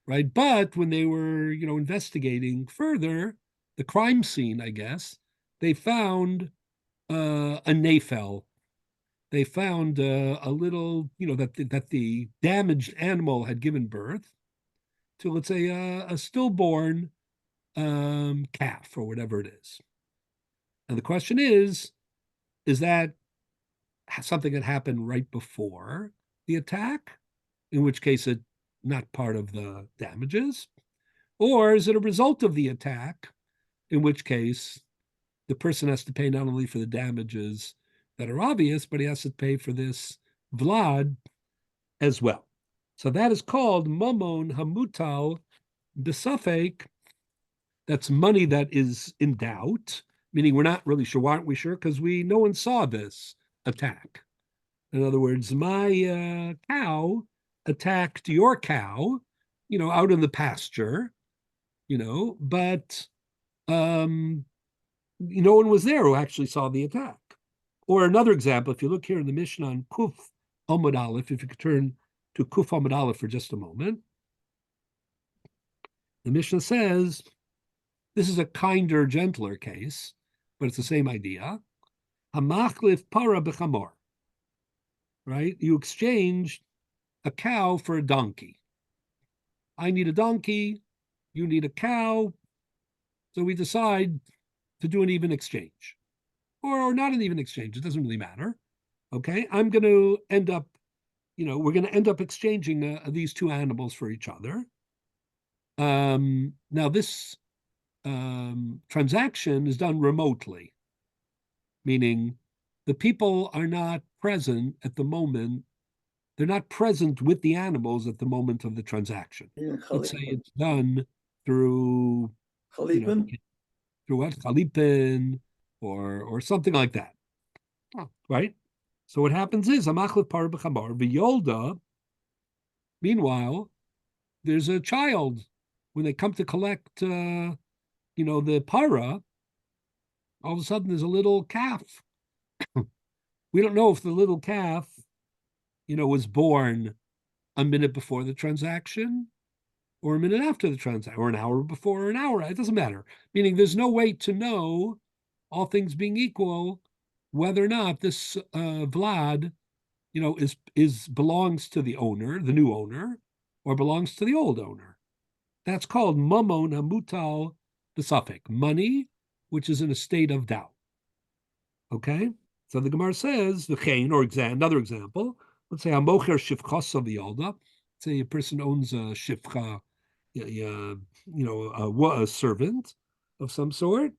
right? But when they were, investigating further, the crime scene, I guess, they found a nafel. They found a little, that the damaged animal had given birth to, let's say, a stillborn calf or whatever it is. And the question is that something that happened right before the attack, in which case it's not part of the damages, or is it a result of the attack, in which case the person has to pay not only for the damages that are obvious, but he has to pay for this vlad as well. So that is called mamon hamutal b'safek. That's money that is in doubt, meaning we're not really sure. Why aren't we sure? Because no one saw this attack. In other words, my cow attacked your cow, out in the pasture, but no one was there who actually saw the attack. Or another example, if you look here in the Mishnah on Kuf Amud Aleph, if you could turn to Kuf Amud Aleph for just a moment, the Mishnah says, this is a kinder, gentler case, but it's the same idea. Hamachlif para b'chamor. Right? You exchanged a cow for a donkey. I need a donkey, you need a cow, so we decide to do an even exchange. Or not an even exchange, it doesn't really matter. Okay, I'm going to end up, we're going to end up exchanging these two animals for each other. Now this transaction is done remotely, meaning the people are not present at the moment. They're not present with the animals at the moment of the transaction. Let's say it's done through through what? Chalipin or something like that. Right? So what happens is Amachlet Par B'Chamar V'Yolda. Meanwhile, there's a child. When they come to collect the para, all of a sudden there's a little calf. We don't know if the little calf, was born a minute before the transaction or a minute after the transaction or an hour before or an hour. It doesn't matter. Meaning there's no way to know, all things being equal, whether or not this Vlad is belongs to the owner, the new owner, or belongs to the old owner. That's called mamon hamutal b'safek, money which is in a state of doubt. Okay, so the Gemara says v'chein, or another example. Let's say hamocher shivchasa v'yalda. Say a person owns a shivcha, a servant of some sort,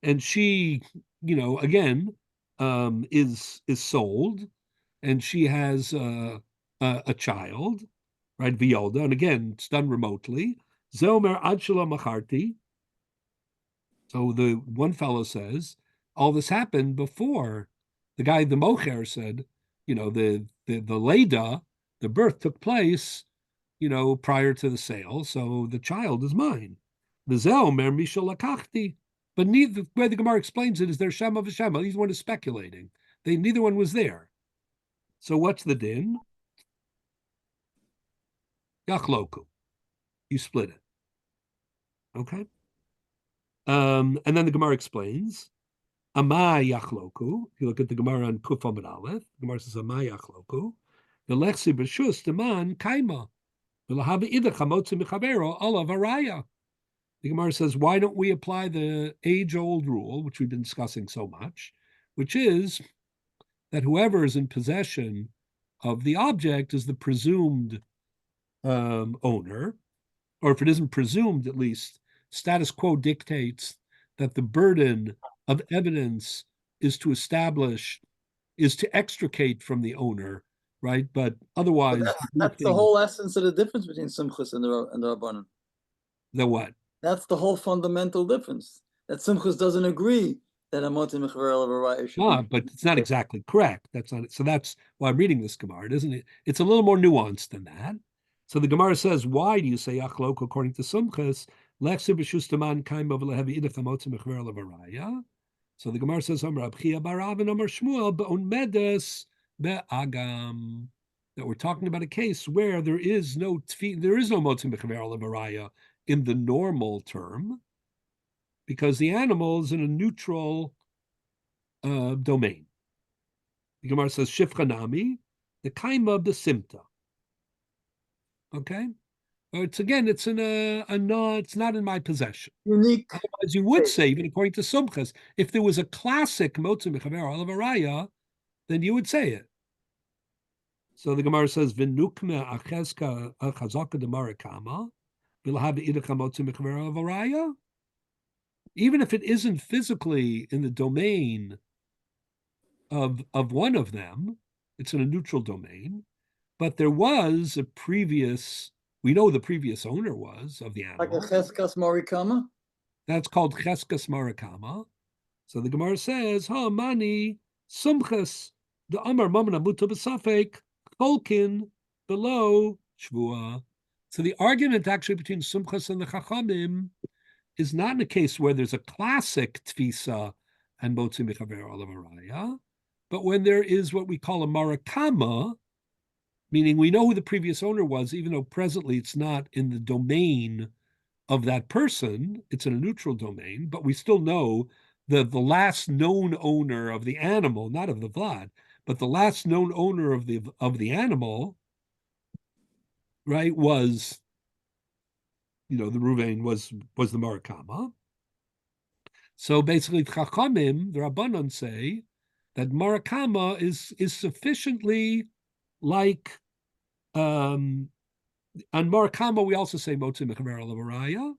and she, again, is sold, and she has a child, right? V'yalda, and again, it's done remotely. Zeomer ad shelo macharti. So the one fellow says, all this happened before the guy, the mocher, said, the leda, the birth took place, prior to the sale. So the child is mine. The mer mishal lakachti. But neither, the way the Gemara explains it is their shema v'shema. Neither one is speculating. Neither one was there. So what's the din? Yachloku. You split it. Okay. And then the Gemara explains, Amai Yachloku. If you look at the Gemara on Kuf Amud Aleph, the Gemara says Amai Yachloku. The Lechsi B'Shus Deman Kaima. The Gemara says, why don't we apply the age-old rule, which we've been discussing so much, which is that whoever is in possession of the object is the presumed owner, or if it isn't presumed, at least status quo dictates that the burden of evidence is to extricate from the owner, right? But otherwise, that's the whole essence of the difference between Simchus and the Rabbanan. The what? That's the whole fundamental difference. That Simchus doesn't agree that a Moti Mechaver Elav Araya should but it's not exactly correct. That's not it. So that's why I'm reading this Gemara, isn't it? It's a little more nuanced than that. So the Gemara says, why do you say Achlok according to Simchus? So the Gemara says, that we're talking about a case where there is no motzim b'chaver levaraya in the normal term, because the animal is in a neutral domain. The Gemara says, shifchanami, the kaima b'simta. Okay? It's not in my possession. unique. As you would say, even according to Sumchas, if there was a classic motzim b'chaver olavaraya, then you would say it. So the Gemara says, "V'nukme achezka achazaka demarakama v'lahav idach motzim b'chaver olavaraya." Even if it isn't physically in the domain of one of them, it's in a neutral domain. But there was a previous. We know the previous owner was of the animal. Like a cheskas marikama? That's called cheskas marakama. So the Gemara says, ha mani sumchas the amar mamna muta b'safek kolkin below shvua. So the argument actually between sumchas and the chachamim is not in a case where there's a classic tfisa and motzi mechaver olavaraya, but when there is what we call a marakama, meaning we know who the previous owner was, even though presently it's not in the domain of that person, it's in a neutral domain, but we still know that the last known owner of the animal, not of the Vlad, but the last known owner of the animal, right, was, the Ruvain was the Marakama. So basically, Chachamim, the Rabbanon say that Marakama is sufficiently like, on Marakama, we also say Motzi Mechaver Olavaraya,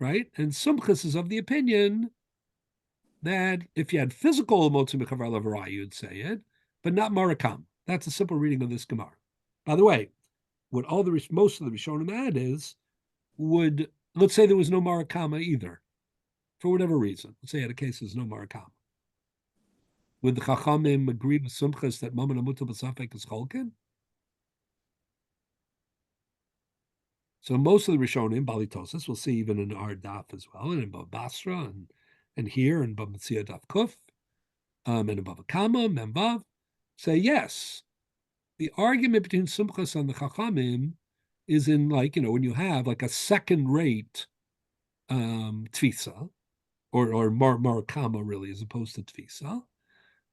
right? And Sumchus is of the opinion that if you had physical Motzi Mechaver Olavaraya, you'd say it, but not Marakam. That's a simple reading of this Gemara. By the way, what most of the Rishonim add is, let's say there was no Marakama either, for whatever reason. Let's say at a case there's no Marakama. Would the Chachamim agree with Sumchus that Mammon Amutal B'Safek is Cholkin? So most of the Rishonim, Balitosis, we'll see even in our Daf as well, and in Bava Basra, and here in Bava Metzia Daf Kuf, and in Bava Kama, Memvav, say yes. The argument between Sumchus and the Chachamim is in when you have like a second-rate Tfisa, or Marakama really, as opposed to Tfisa.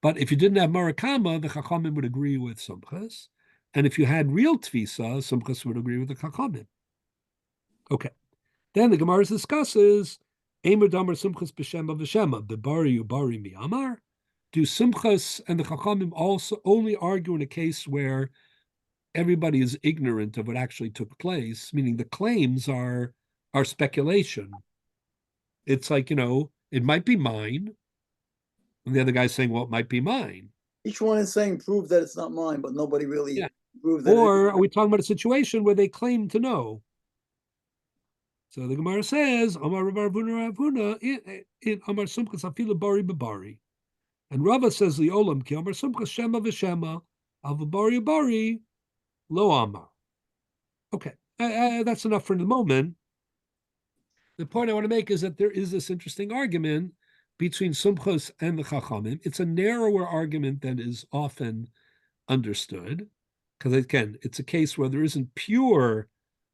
But if you didn't have Marakama, the Chachamim would agree with Sumchas. And if you had real Tvisa, Sumchas would agree with the Chachamim. Okay. Then the Gemara discusses, Eimer Damar Sumchas B'Shema V'Shema, B'Bari Ubari Mi'amar. Do Sumchas and the Chachamim also only argue in a case where everybody is ignorant of what actually took place, meaning the claims are speculation. It's like, it might be mine. And the other guy's saying, well, it might be mine. Each one is saying, prove that it's not mine, but nobody really proved that. Or are we talking about a situation where they claim to know? So the Gemara says, Amar Rav Ravuna, in Amar Sumchas Afilu Bari B'Bari. And Rava says, Li'olam ki Amar Sumchas Shema V'Shema, Al V'Bari Bari, Lo Amar. Okay, that's enough for the moment. The point I want to make is that there is this interesting argument between Sumchas and the Chachamim. It's a narrower argument than is often understood, because again, it's a case where there isn't pure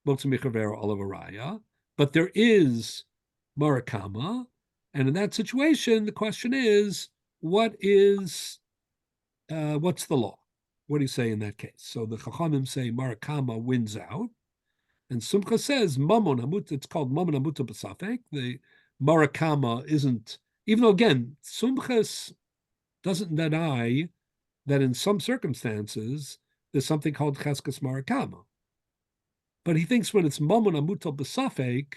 Motzi Michavera Olavaraya, but there is Marakama, and in that situation, the question is, what's the law? What do you say in that case? So the Chachamim say Marakama wins out, and Sumcha says Mamon Hamut. It's called Mamon Hamuta B'Safek. The Marakama isn't, even though again, Sumchas doesn't deny that in some circumstances there's something called Cheskas Marakama. But he thinks when it's Mamon Hamuta B'Safek,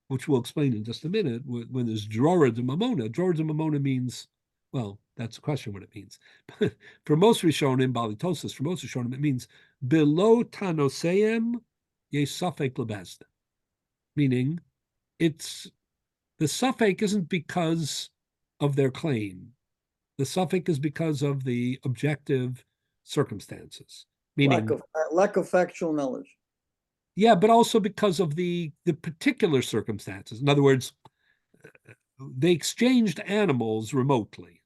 which we'll explain in just a minute, when there's Drora de Mamona means, well, that's a question what it means. For most Rishonim, Balitosis, for most Rishonim, it means below Tanoseim Yesafek Lebezda. Meaning, it's the suffix isn't because of their claim. The suffix is because of the objective circumstances. Meaning lack of factual knowledge. Yeah, but also because of the particular circumstances. In other words, they exchanged animals remotely.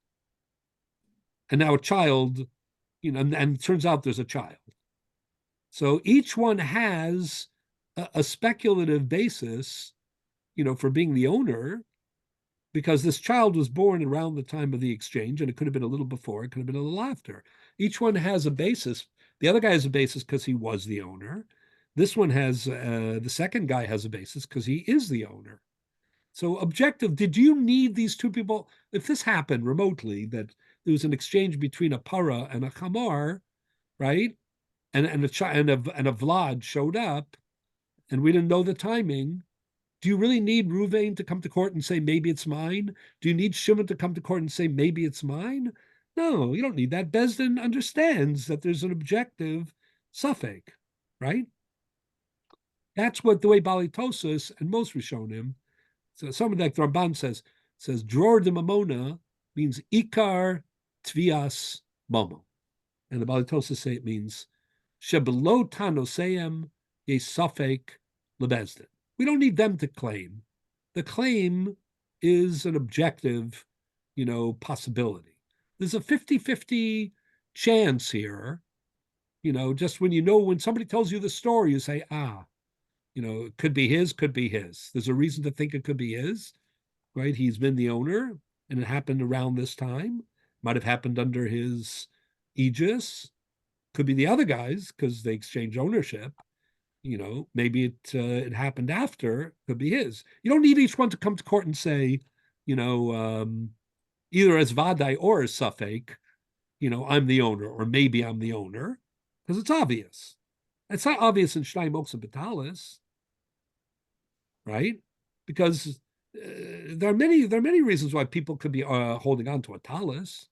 And now a child, and it turns out there's a child. So each one has a speculative basis, for being the owner, because this child was born around the time of the exchange, and it could have been a little before, it could have been a little after. Each one has a basis. The other guy has a basis because he was the owner. This one has, the second guy has a basis because he is the owner. So objective, did you need these two people? If this happened remotely, that there was an exchange between a para and a chamar, right? And a Vlad showed up, and we didn't know the timing. Do you really need Ruvain to come to court and say, maybe it's mine? Do you need Shimon to come to court and say, maybe it's mine? No, you don't need that. Bezdin understands that there's an objective suffix, right? That's what the way Balitosis and most Rishonim, so someone like the Ramban says Dror de Mamona means Ikar Tvias Momo. And the Balitosis say it means Shebelo Tanoseim Yesafek Lebezdin. We don't need them to claim. The claim is an objective, possibility. There's a 50-50 chance here, just when somebody tells you the story, you say, it could be his, could be his. There's a reason to think it could be his, right? He's been the owner, and it happened around this time. Might have happened under his aegis. Could be the other guys because they exchange ownership. Maybe it happened after. Could be his. You don't need each one to come to court and say, either as vadai or as suffix, I'm the owner, or maybe I'm the owner, because it's obvious. It's not obvious in Shnai Moksha B'Talis, right? Because there are many reasons why people could be holding on to a talis,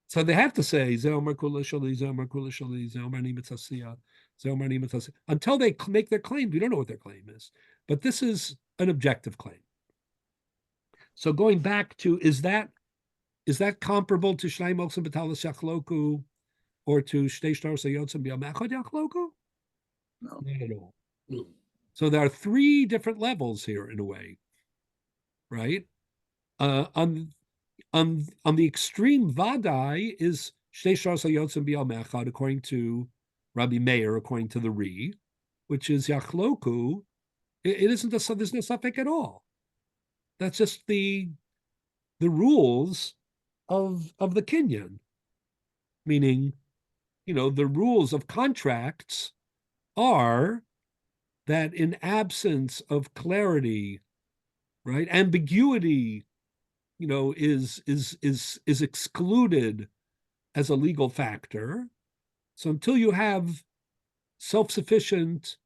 So they have to say until they make their claim. We don't know what their claim is, but this is an objective claim. So going back to is that comparable to Shnai Moksha B'Talis Yachloku? Or to Shtei Shtaros Hayotzim B'Yom Echad Yachloku? No. Not at all. So there are three different levels here, in a way, right? On the extreme Vadai is Shtei Shtaros Hayotzim B'Yom Echad, according to Rabbi Meir, according to the Ri, which is Yachloku. It isn't there's no suffix at all. That's just the the rules of the kinyan, meaning, the rules of contracts are that in absence of clarity, right, ambiguity, is excluded as a legal factor. So until you have self-sufficient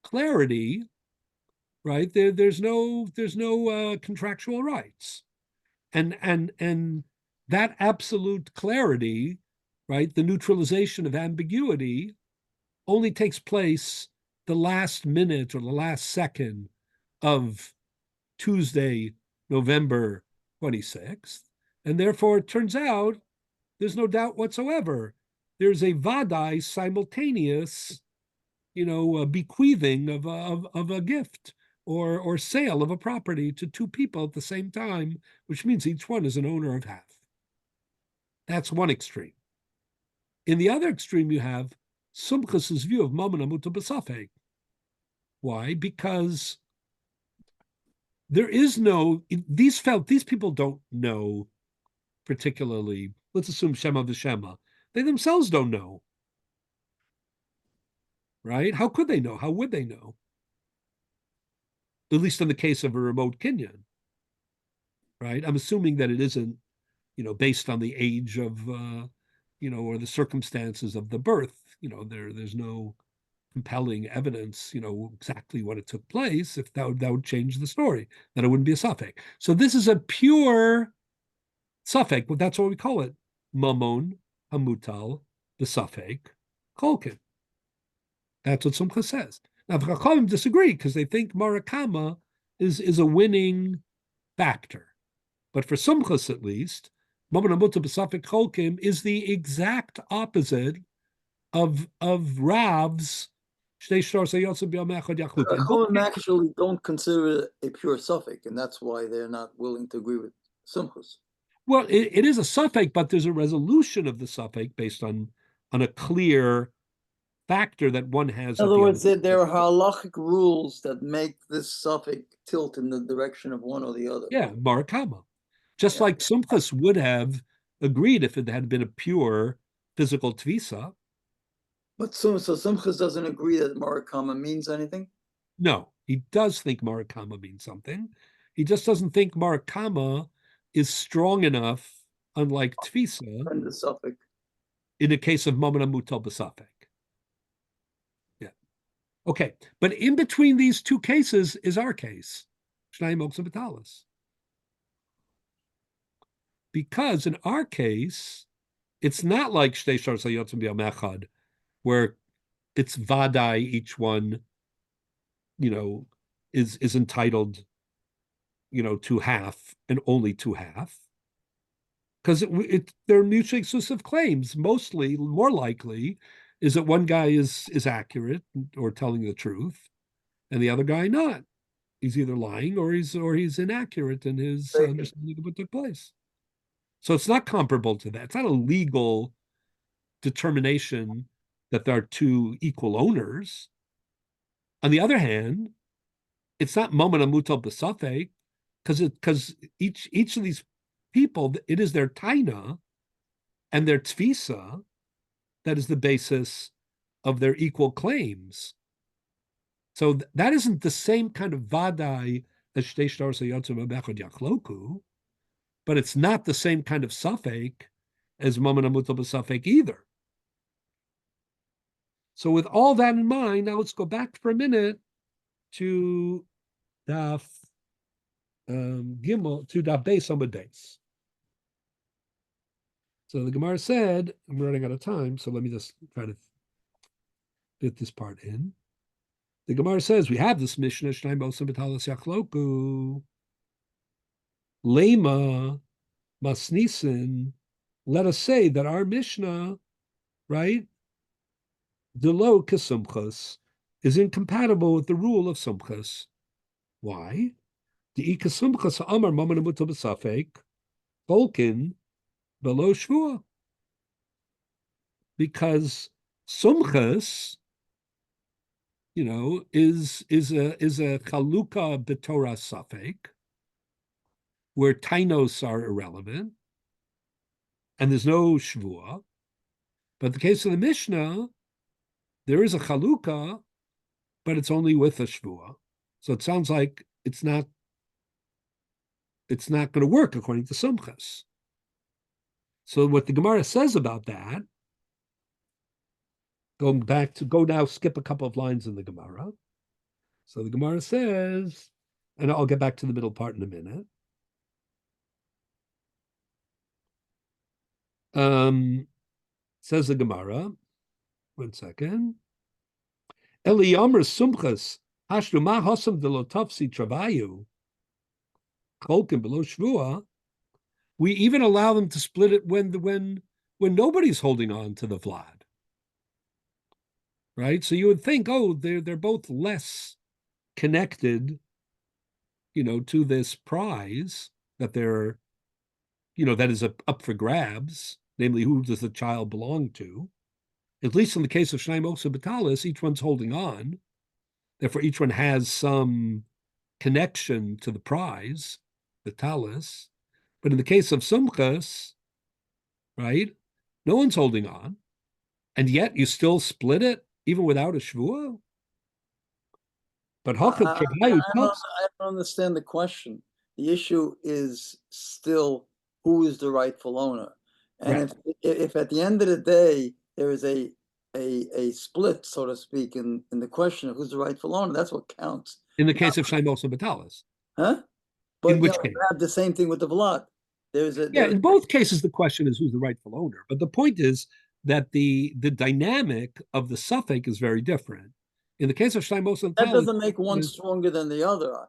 clarity, right, there's no contractual rights, and that absolute clarity, right, the neutralization of ambiguity, only takes place the last minute or the last second of Tuesday, November 26th. And therefore, it turns out there's no doubt whatsoever. There's a vadai simultaneous, bequeathing of a gift or sale of a property to two people at the same time, which means each one is an owner of half. That's one extreme. In the other extreme, you have Sumchas's view of Mammon Amuta B'Safek. Why? Because there is no, these people don't know particularly, let's assume Shema V'Shema. They themselves don't know. Right? How could they know? How would they know? At least in the case of a remote kinyan. Right? I'm assuming that it isn't, based on the age of, or the circumstances of the birth. There's no compelling evidence, exactly what it took place. If that would change the story, then it wouldn't be a suffix. So this is a pure suffix, but that's what we call it. Mamon, hamutal, the suffix, kolkin. That's what Sumcha says. Now, the Chachamim disagree because they think Marakama is a winning factor. But for Sumchas, at least, Mamon hamutal b'safek kolkim is the exact opposite of Rav's. Chachamim actually don't consider it a pure suffix, and that's why they're not willing to agree with Sumchus. Well, it is a suffix, but there's a resolution of the suffix based on a clear factor that one has. In other words, there are halachic rules that make this suffix tilt in the direction of one or the other. Yeah, Marakama. Just like Sumchus would have agreed if it had been a pure physical tvisa. But so Sumchus doesn't agree that Marakama means anything? No, he does think Marakama means something. He just doesn't think Marakama is strong enough, unlike tvisa, And the suffix. in the case of Mamon Hamutal B'Safek. Yeah. Okay. But in between these two cases is our case, Shnai Moksa B'Talis. Because in our case, it's not like Shtei Shar Sayotzim B'Yom Echad, where it's vadai, each one, is entitled, to half and only to half. Because they're mutually exclusive claims. Mostly, more likely, is that one guy is accurate or telling the truth, and the other guy not. He's either lying or he's inaccurate in his understanding of what took place. So it's not comparable to that. It's not a legal determination that there are two equal owners. On the other hand, it's not Mamon Hamutal B'Safek, because each of these people, it is their taina and their tfisa that is the basis of their equal claims. So that isn't the same kind of vadai as Shtei Shtar Sayotzim B'Echad Yachloku, but it's not the same kind of suffix as Mamon Hamutal B'Safek either. So with all that in mind, now let's go back for a minute to Daf Gimel, to Daf Beis Amud Beis. So the Gemara said, I'm running out of time, so let me just try to fit this part in. The Gemara says, we have this Mishnah, Shnai Mosam B'Talis Yachloku, Lema Masnisin. Let us say that our Mishnah, right, Delo Kesumchas, is incompatible with the rule of Sumchas. Why? The Ikasumchas Amar Mamon Hamutal B'Safek, Bolkin, below Shvua. Because Sumchas, is a Chaluka B'Torah Safek, where tainos are irrelevant, and there's no shvua. But in the case of the Mishnah, there is a chalukah, but it's only with a shvua. So it sounds like it's not going to work according to Sumchas. So what the Gemara says about that, go now, skip a couple of lines in the Gemara. So the Gemara says, and I'll get back to the middle part in a minute. Says the Gemara, 1 second. Eliyamer Sumchas Hashlu Ma Hosam de Lotavsi Travayu Kolkim below Shvua. We even allow them to split it when nobody's holding on to the Vlad. Right? So you would think, oh, they're both less connected, to this prize that they're, that is up for grabs, namely who does the child belong to. At least in the case of Shnai Moksa Batalis, each one's holding on. Therefore, each one has some connection to the prize, the talis. But in the case of Sumchas, right, no one's holding on. And yet you still split it, even without a Shvua? But I don't understand the question. The issue is still who is the rightful owner. And right. if at the end of the day, there is a split, so to speak, in the question of who's the rightful owner, that's what counts. In the case of Shnai Moksa Batalis. Huh? But in which case? You have the same thing with the Vlad. In both cases, the question is who's the rightful owner. But the point is that the dynamic of the suffix is very different. In the case of Shnai Moksa Batalis, that doesn't make one stronger than the other.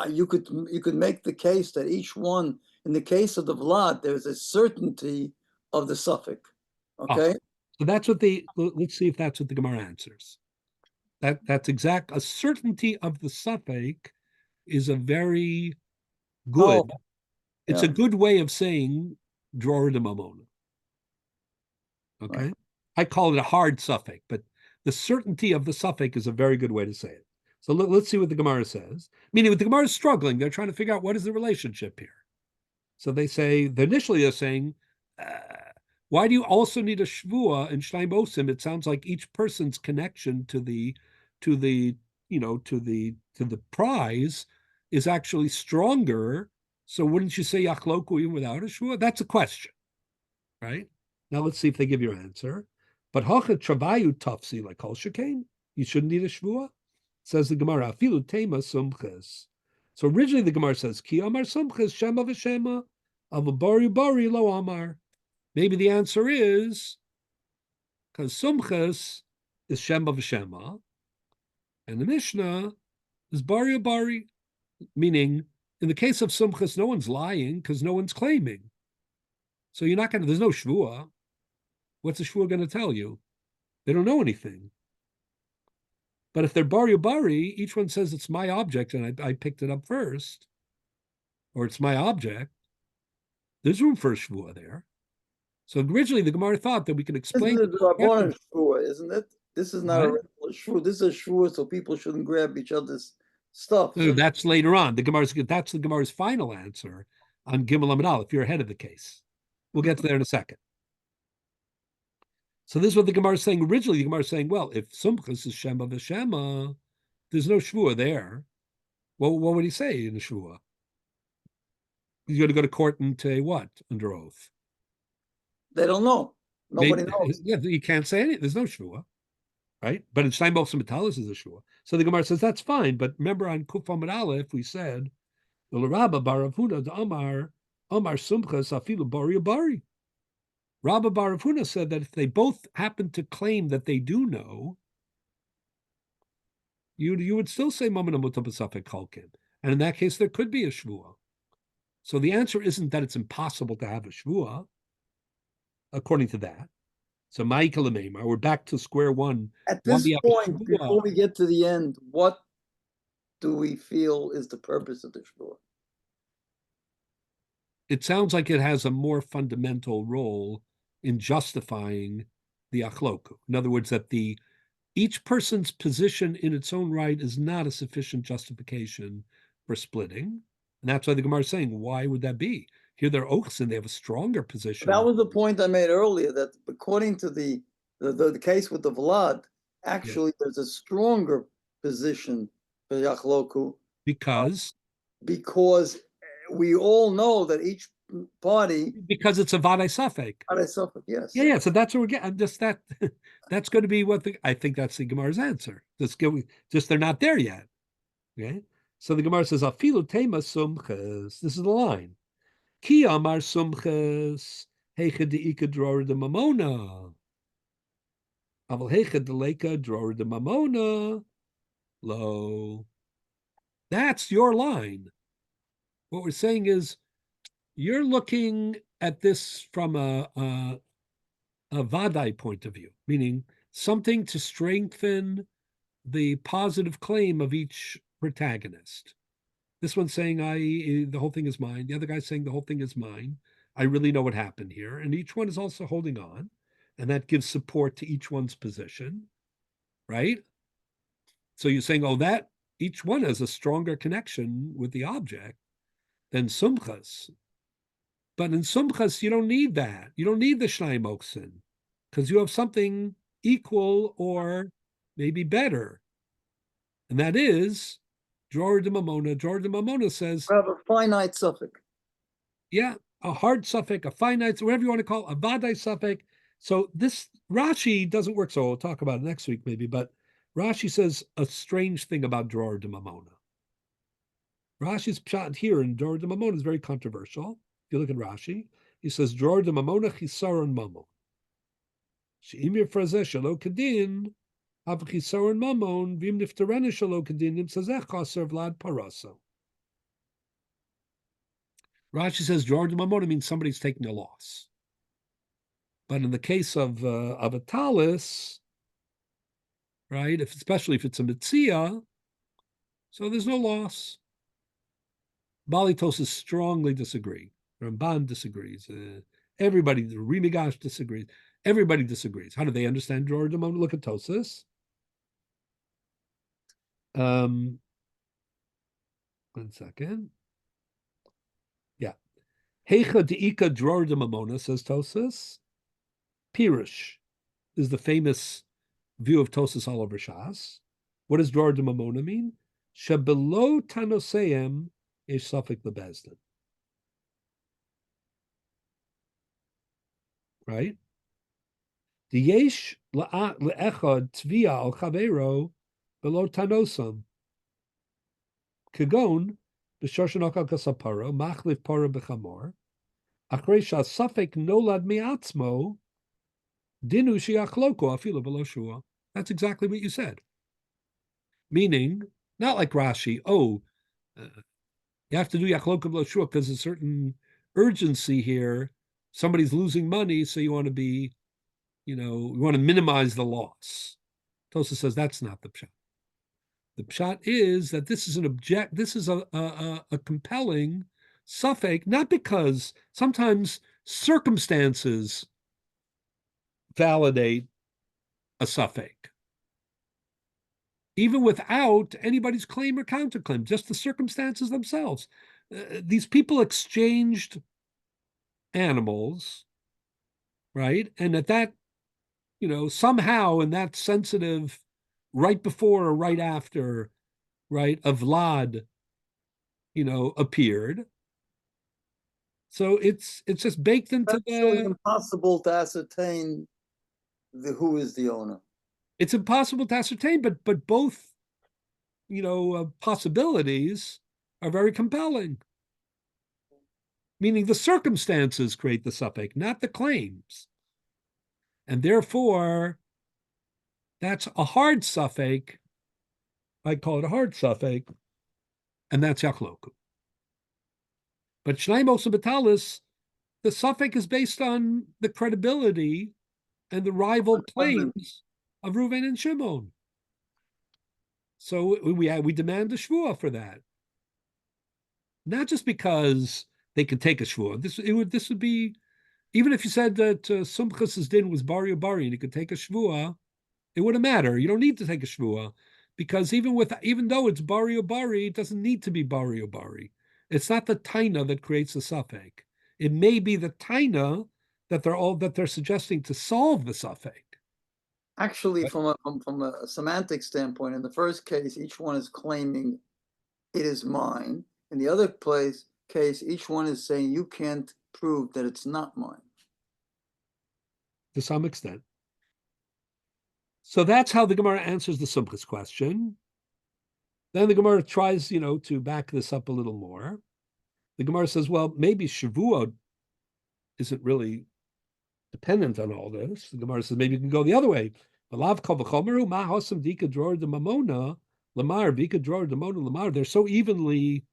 You could make the case that each one, in the case of the Vlad, there's a certainty of the suffix. Okay. So that's what let's see if that's what the Gemara answers. That's exact. A certainty of the suffix is a very good. It's a good way of saying drawer de mamona. Okay. Right. I call it a hard suffix, but the certainty of the suffix is a very good way to say it. So let's see what the Gemara says. Meaning, the Gemara is struggling. They're trying to figure out what is the relationship here. So initially they're saying, why do you also need a shvua in Shnai Mosim? It sounds like each person's connection to the prize is actually stronger. So wouldn't you say yachloku even without a shvua? That's a question, right? Now let's see if they give you an answer. But hacha travayu tafsi like kol shekain, you shouldn't need a shvua. Says the Gemara, afilu tema sumches. So originally the Gemara says ki amar sumches shema v'shema avabari bari lo amar. Maybe the answer is because Sumchas is Shema v'Shema, and the Mishnah is Bari Bari, meaning in the case of Sumchas, no one's lying because no one's claiming. So there's no Shvua. What's the Shvua going to tell you? They don't know anything. But if they're Bari Bari, each one says it's my object and I picked it up first, or it's my object, there's room for a Shvua there. So originally, the Gemara thought that we could explain. This is a Rabbanan shvua, isn't it? This is not a regular shvua. This is a shvua, so people shouldn't grab each other's stuff. No, that's later on. That's the Gemara's final answer on Gimel Amid Aleph. If you're ahead of the case, we'll get to there in a second. So this is what the Gemara is saying. Originally, the Gemara is saying, well, if Sumchas is Shema v'Shema, there's no shvua there. Well, what would he say in the shvua? He's going to go to court and say what under oath? They don't know. Nobody knows. Yeah, you can't say anything. There's no shvua, right? But in Shnai Moksa Batalis is a shvua. So the Gemara says that's fine. But remember on Kuf Amid Aleph we said the Rabbi bar Rav Huna the Amar Sumchas afilu bari bari. Rabbi bar Rav Huna said that if they both happen to claim that they do know, you would still say Mamana Muta B'Safek Chalkin, and in that case there could be a shvua. So the answer isn't that it's impossible to have a shvua. According to that. So Michael Lememar, we're back to square one. At this point, before we get to the end, what do we feel is the purpose of the shvua? It sounds like it has a more fundamental role in justifying the achloku. In other words, that each person's position in its own right is not a sufficient justification for splitting. And that's why the Gemara is saying, why would that be? Here they're Ochsen, they have a stronger position. That was the point I made earlier, that according to the case with the Vlad, actually there's a stronger position for Yachloku. Because we all know that each party. Because it's a Vadai Safek. Vadai Safek, yes. Yeah, so that's what we're getting. Just that, that's going to be what I think that's the Gemara's answer. Just they're not there yet. Okay? So the Gemara says, Afilu tema sumches. This is the line. Ki amar sumches, heicha deika dror de mamona. Aval heicha deleka dror de mamona. Lo. That's your line. What we're saying is, you're looking at this from a Vadai point of view, meaning something to strengthen the positive claim of each protagonist. This one's saying, the whole thing is mine. The other guy's saying the whole thing is mine. I really know what happened here. And each one is also holding on. And that gives support to each one's position, right? So you're saying, that each one has a stronger connection with the object than Sumchas. But in Sumchas, you don't need that. You don't need the Shnai Moksin, because you have something equal or maybe better. And that is Dror de Mamona. Dror de Mamona says, we have a finite suffix. Yeah, a hard suffix, a finite, whatever you want to call it, a Vadai suffix. So this Rashi doesn't work, so we'll talk about it next week maybe, but Rashi says a strange thing about Dror de Mamona. Rashi's pshat here in Dror de Mamona is very controversial. If you look at Rashi, he says, Dror de Mamona chisaron mamon. She'imir frazeh shelo kedin, av chisaron mamon, vim niftarene shelo kedin, im sazech chaser vlad paraso. Rashi says Dror de Mamona means somebody's taking a loss. But in the case of a talis, right, especially if it's a mitzia, so there's no loss. Bali Tosis strongly disagree. Ramban disagrees. Everybody, Rimigash disagrees. Everybody disagrees. How do they understand Dror de Mamona? Look at Tosis. 1 second. Yeah. Heicha deika Dror de Mamona, says Tosis. Pirush is the famous view of Tosis all over Shas. What does Dror de Mamona mean? Shebelo tanoseim is suffik lebezdin. Right? The yesh le'echad tvia al chavero below tanosam. Kagon b'shoshan okal kasaparo machlif para b'chamor achrei shasafek nolad miatzmo dinu shiachloko afilu below shua. That's exactly what you said. Meaning, not like Rashi, you have to do Yachloka below shua because there's a certain urgency here. Somebody's losing money, so you want to be, you want to minimize the loss. Tosa says that's not the pshat. The pshat is that this is a compelling suffix, not because sometimes circumstances validate a suffix, even without anybody's claim or counterclaim, just the circumstances themselves. These people exchanged animals, right? And that, somehow in that sensitive, right before or right after, right, a Vlad, appeared. So it's just baked into It's impossible to ascertain who is the owner. It's impossible to ascertain, but both, possibilities are very compelling. Meaning the circumstances create the suffix, not the claims. And therefore, that's a hard suffix. I call it a hard suffix, and that's Yachloku. But Shnai Mosa Batalis, the suffix is based on the credibility and the rival claims of Reuven and Shimon. So we demand a shvuah for that. Not just because they could take a shvuah. This would be, even if you said that Sumchas's din was bari bari and he could take a shvuah, it wouldn't matter. You don't need to take a shvuah because even though it's bari bari, it doesn't need to be bari bari. It's not the taina that creates the suffix. It may be the taina that they're suggesting to solve the suffix. Actually, from a semantic standpoint, in the first case, each one is claiming it is mine. In the other case, each one is saying you can't prove that it's not mine. To some extent. So that's how the Gemara answers the Sumchas question. Then the Gemara tries, to back this up a little more. The Gemara says, well, maybe Shavuot isn't really dependent on all this. The Gemara says maybe you can go the other way. They're so evenly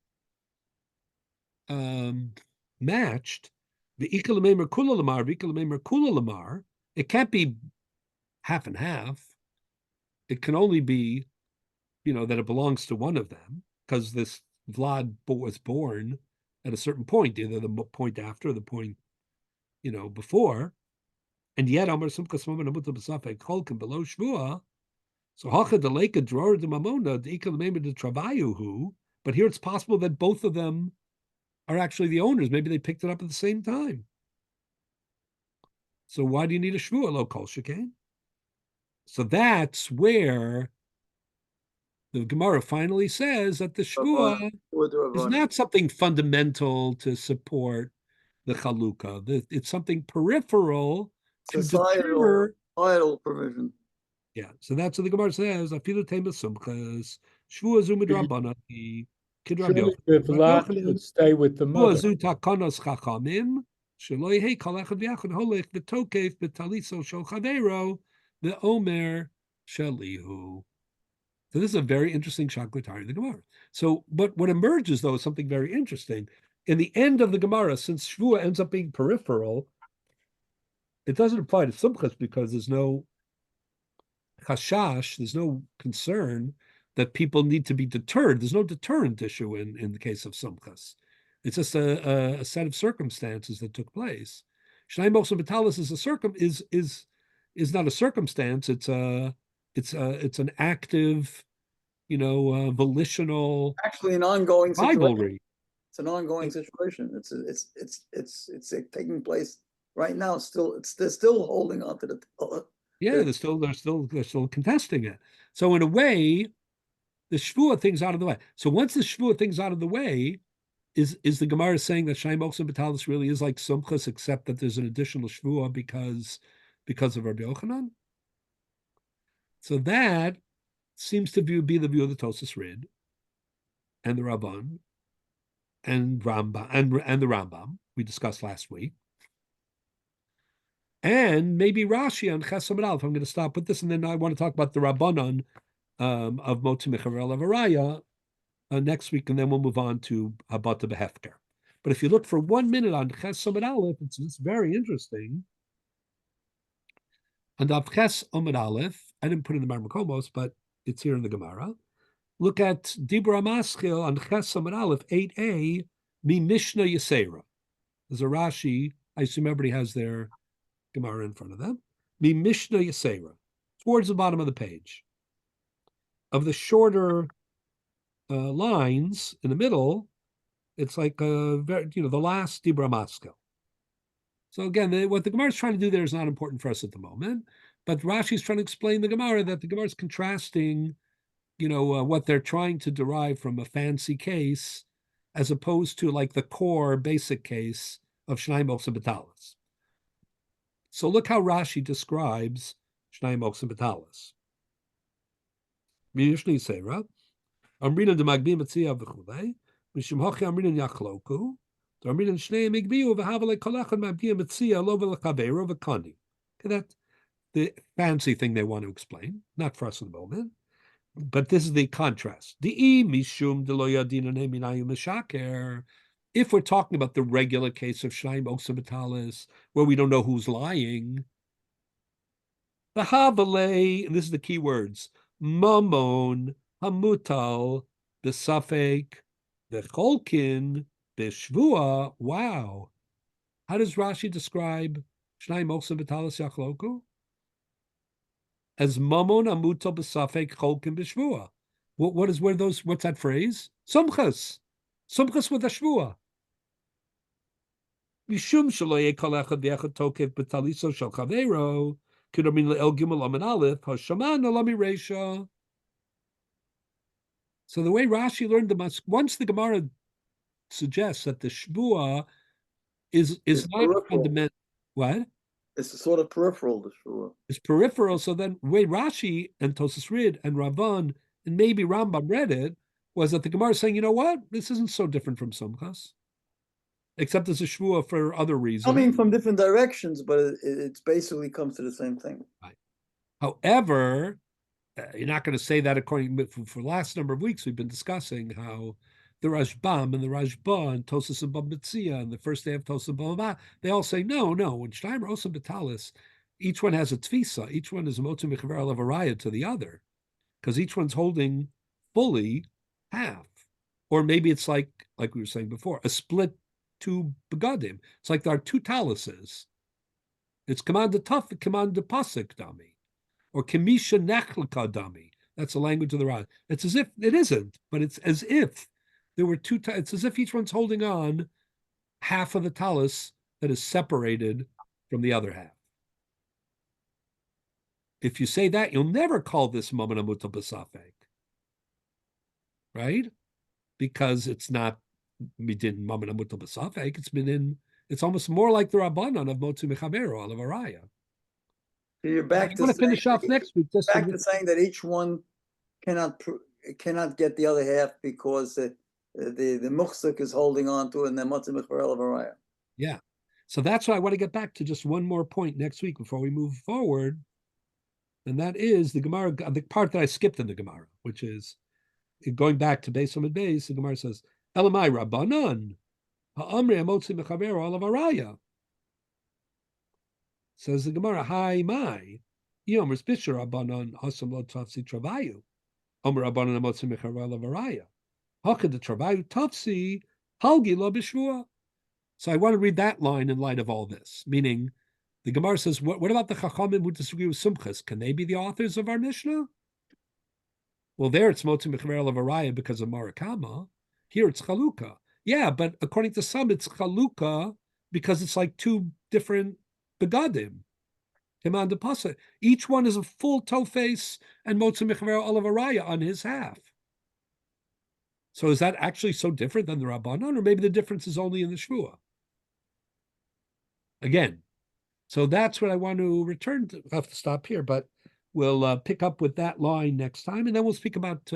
matched. It can't be half and half. It can only be, that it belongs to one of them, because this Vlad was born at a certain point, either the point after or the point, before. And yet, Amar Simcha Smama Namuta B'Safek Cholkin below Shvua. So Hacha de Leka Dror de Mamona de Ikal Member de Travayuhu. But here it's possible that both of them are actually the owners. Maybe they picked it up at the same time. So why do you need a Shvua lo Kol Shekain? So that's where the Gemara finally says that the Shvua is not something fundamental to support the Chalukah. It's something peripheral to deter societal provision. Yeah, so that's what the Gemara says. Afilu tema sumchas shvua zu midrabanati Surely the Vlad should stay with the mother. Shvua zu takanos chachamim shelo yehi kol echad v'yachad holech b'tokef b'taliso shel chavero v'omer shelihu. So this is a very interesting shaklatari in the Gemara. So, but what emerges though is something very interesting. In the end of the Gemara, since shvua ends up being peripheral, it doesn't apply to sumchas because there's no chashash, there's no concern that people need to be deterred. There's no deterrent issue in the case of sumchas. It's just a set of circumstances that took place. Shnai Mochel B'Talis is not a circumstance. It's an active, volitional, actually an ongoing rivalry. Situation. It's an ongoing situation. It's taking place right now. They're still holding on to the. They're still contesting it. So in a way, the shvua thing's out of the way. So once the shvua thing's out of the way, is the Gemara saying that Shnai Mochel B'Talis really is like sumchas, except that there's an additional shvua because of Rabbi Yochanan? So that seems to be the view of the Tosas Rid and the Rabban and Rambam and the Rambam we discussed last week. And maybe Rashi on Ches Amud Aleph. I'm going to stop with this, and then I want to talk about the Rabbanon of Motzi Mechavel of Araya next week, and then we'll move on to Habata Behefker. But if you look for 1 minute on Ches Amud Aleph, it's very interesting. And of Ches Amud Aleph, I didn't put it in the Marmakomos, but it's here in the Gemara. Look at Dibra Maschil on Ches Amud Aleph 8a, Mi Mishnah Yisera. There's a Rashi. I assume everybody has their Gemara in front of them. Mi Mishnah Yisera, towards the bottom of the page. Of the shorter lines in the middle, it's like the last Dibra Maschil. So again, what the Gemara is trying to do there is not important for us at the moment, but Rashi is trying to explain the Gemara, that the Gemara is contrasting, what they're trying to derive from a fancy case, as opposed to like the core basic case of Shnai Mochel B'Talis. So look how Rashi describes Shnai Mochel B'Talis. Mishnah Yisera, Amrina de Magbim Etzia v'chulei, Mishum Hochi Amrina Yachloku, Amrina Shnei Migbiu v'Havale Kolachon Magbim Etzia Lo v'Lechavero v'Kani. Okay, that's the fancy thing they want to explain, not for us in the moment. But this is the contrast. If we're talking about the regular case of Shnai Mochel B'Talis, where we don't know who's lying, the Havale, and this is the key words, Mamon, Hamutal, the Safek, the Cholkin, the Shvua. Wow. How does Rashi describe Shnai Mochel B'Talis Yachloku? As Mamon Amutal B'Safek Cholkin B'Shvua. What's that phrase? Sumchas. Sumchas with a shvua. Mishum shelo yeh kol echad v'echad tokev b'taliso shel chaveiro, kudomin le'el gimel amin aleph, hashaman alami reisha. So the way Rashi learned the once the Gemara suggests that the shvua is not fundamental. What? It's a sort of peripheral to shvua. It's peripheral. So then, the way Rashi and Tosas Rid and Ramban and maybe Rambam read it was that the Gemara is saying, you know what, this isn't so different from Sumchas, except it's a shvua for other reasons. Coming from different directions, but it basically comes to the same thing. Right. However, you're not going to say that according for the last number of weeks we've been discussing how the Rashbam and the Rashba and Tosas and Bambatzia and the first day of Tosas and Bamaba, they all say, no, when Shtayim Rosa Betalis, each one has a tfisa, each one is a motu mechaver alav araya to the other, because each one's holding fully half. Or maybe it's like we were saying before, a split two begadim. It's like there are two talises. It's command to tuf, command to pasik dami, or kemisha nechlika dami. That's the language of the Rad. It's as if it isn't, but it's as if there were two. It's as if each one's holding on half of the talis that is separated from the other half. If you say that, you'll never call this Mammon Amuta B'Safek, right? Because it's not Midin Mammon Amuta B'Safek. It's been in. It's almost more like the Rabbanon of Motzu Mechavero Alav Araya. You're back to finish off next week. Back to saying that each one cannot get the other half because the muhsuk is holding on to it, and the Motzu Mechavero Alav Araya. Yeah. So that's why I want to get back to just one more point next week before we move forward. And that is the Gemara, the part that I skipped in the Gemara, which is going back to Beis Hamid Beis. The Gemara says, "Elamai Rabbanan ha'amri amotzi mechaver alav araya." Says the Gemara, "Hi mai yomer spishur Rabbanan hasam lo tafsi travayu, omer Rabbanan amotzi mechaver alav araya. Hakad the travayu tafsi halgi lo b'shvua." So I want to read that line in light of all this, meaning. The Gemara says, what about the Chachamim who disagree with Sumchas? Can they be the authors of our Mishnah? Well, there it's Motzi Mechaver Alav Araya because of Marakama. Here it's Chaluka. Yeah, but according to some, it's Chaluka because it's like two different begadim. Each one is a full tofes and Motzi Mechaver Alav Araya on his half. So is that actually so different than the Rabbanon? Or maybe the difference is only in the Shvua? Again, so that's what I want to return to. I have to stop here, but we'll pick up with that line next time, and then we'll speak about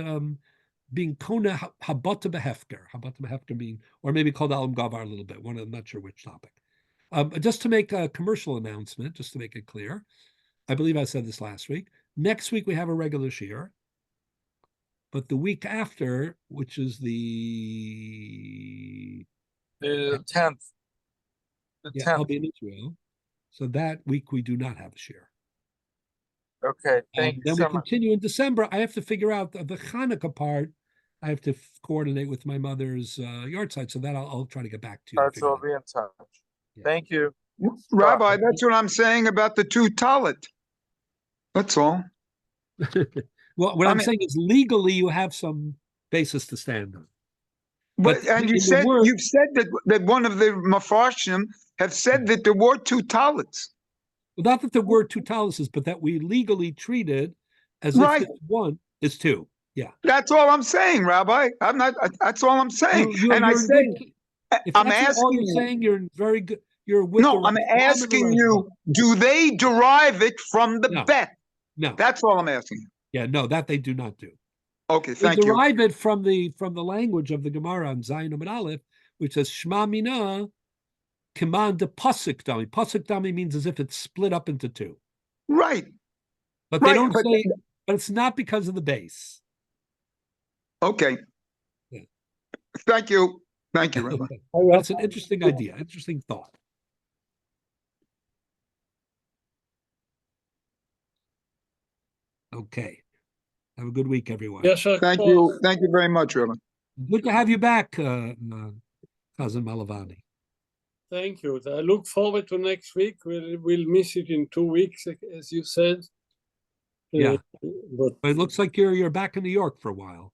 being Kona Habata Behefker. Habata Behefker being, or maybe called Alam Gavar a little bit. I'm not sure which topic. Just to make a commercial announcement, just to make it clear, I believe I said this last week. Next week we have a regular shiur, but the week after, which is the 10th. I'll be in Israel. So that week we do not have a shiur. Okay, thank you then so we continue in December. I have to figure out the Hanukkah part. I have to coordinate with my mother's yard site, so that I'll try to get back to you. All right, so I'll be in touch. Yeah. Thank you. Rabbi, that's what I'm saying about the two talit. That's all. Well, what I'm saying is legally you have some basis to stand on. But and you've said that one of the mafarshim have said that there were two talits. Well, not that there were two talises, but that we legally treated as right. if one is two. Yeah. That's all I'm saying, Rabbi. I'm not. That's all I'm saying. I'm asking all you're saying, you're very good. You're with no. I'm asking you. Do they derive it from the bet? No. That's all I'm asking you. Yeah. No, that they do not do. Okay. Thank you. They derive it from the language of the Gemara on Zayin Amud Aleph, which says Shema Mina. Command the pasuk dami. Pasuk dami means as if it's split up into two. Right. But they don't say, but it's not because of the base. Okay. Yeah. Thank you. Thank you, Rabbi. That's an interesting idea, interesting thought. Okay. Have a good week, everyone. Yes, sir. Thank you. Thank you very much, Rabbi. Good to have you back, Cousin Malavani. Thank you. I look forward to next week. We'll miss it in 2 weeks, as you said. Yeah. But it looks like you're back in New York for a while.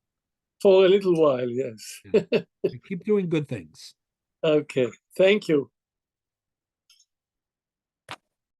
For a little while, yes. Keep doing good things. Okay, thank you.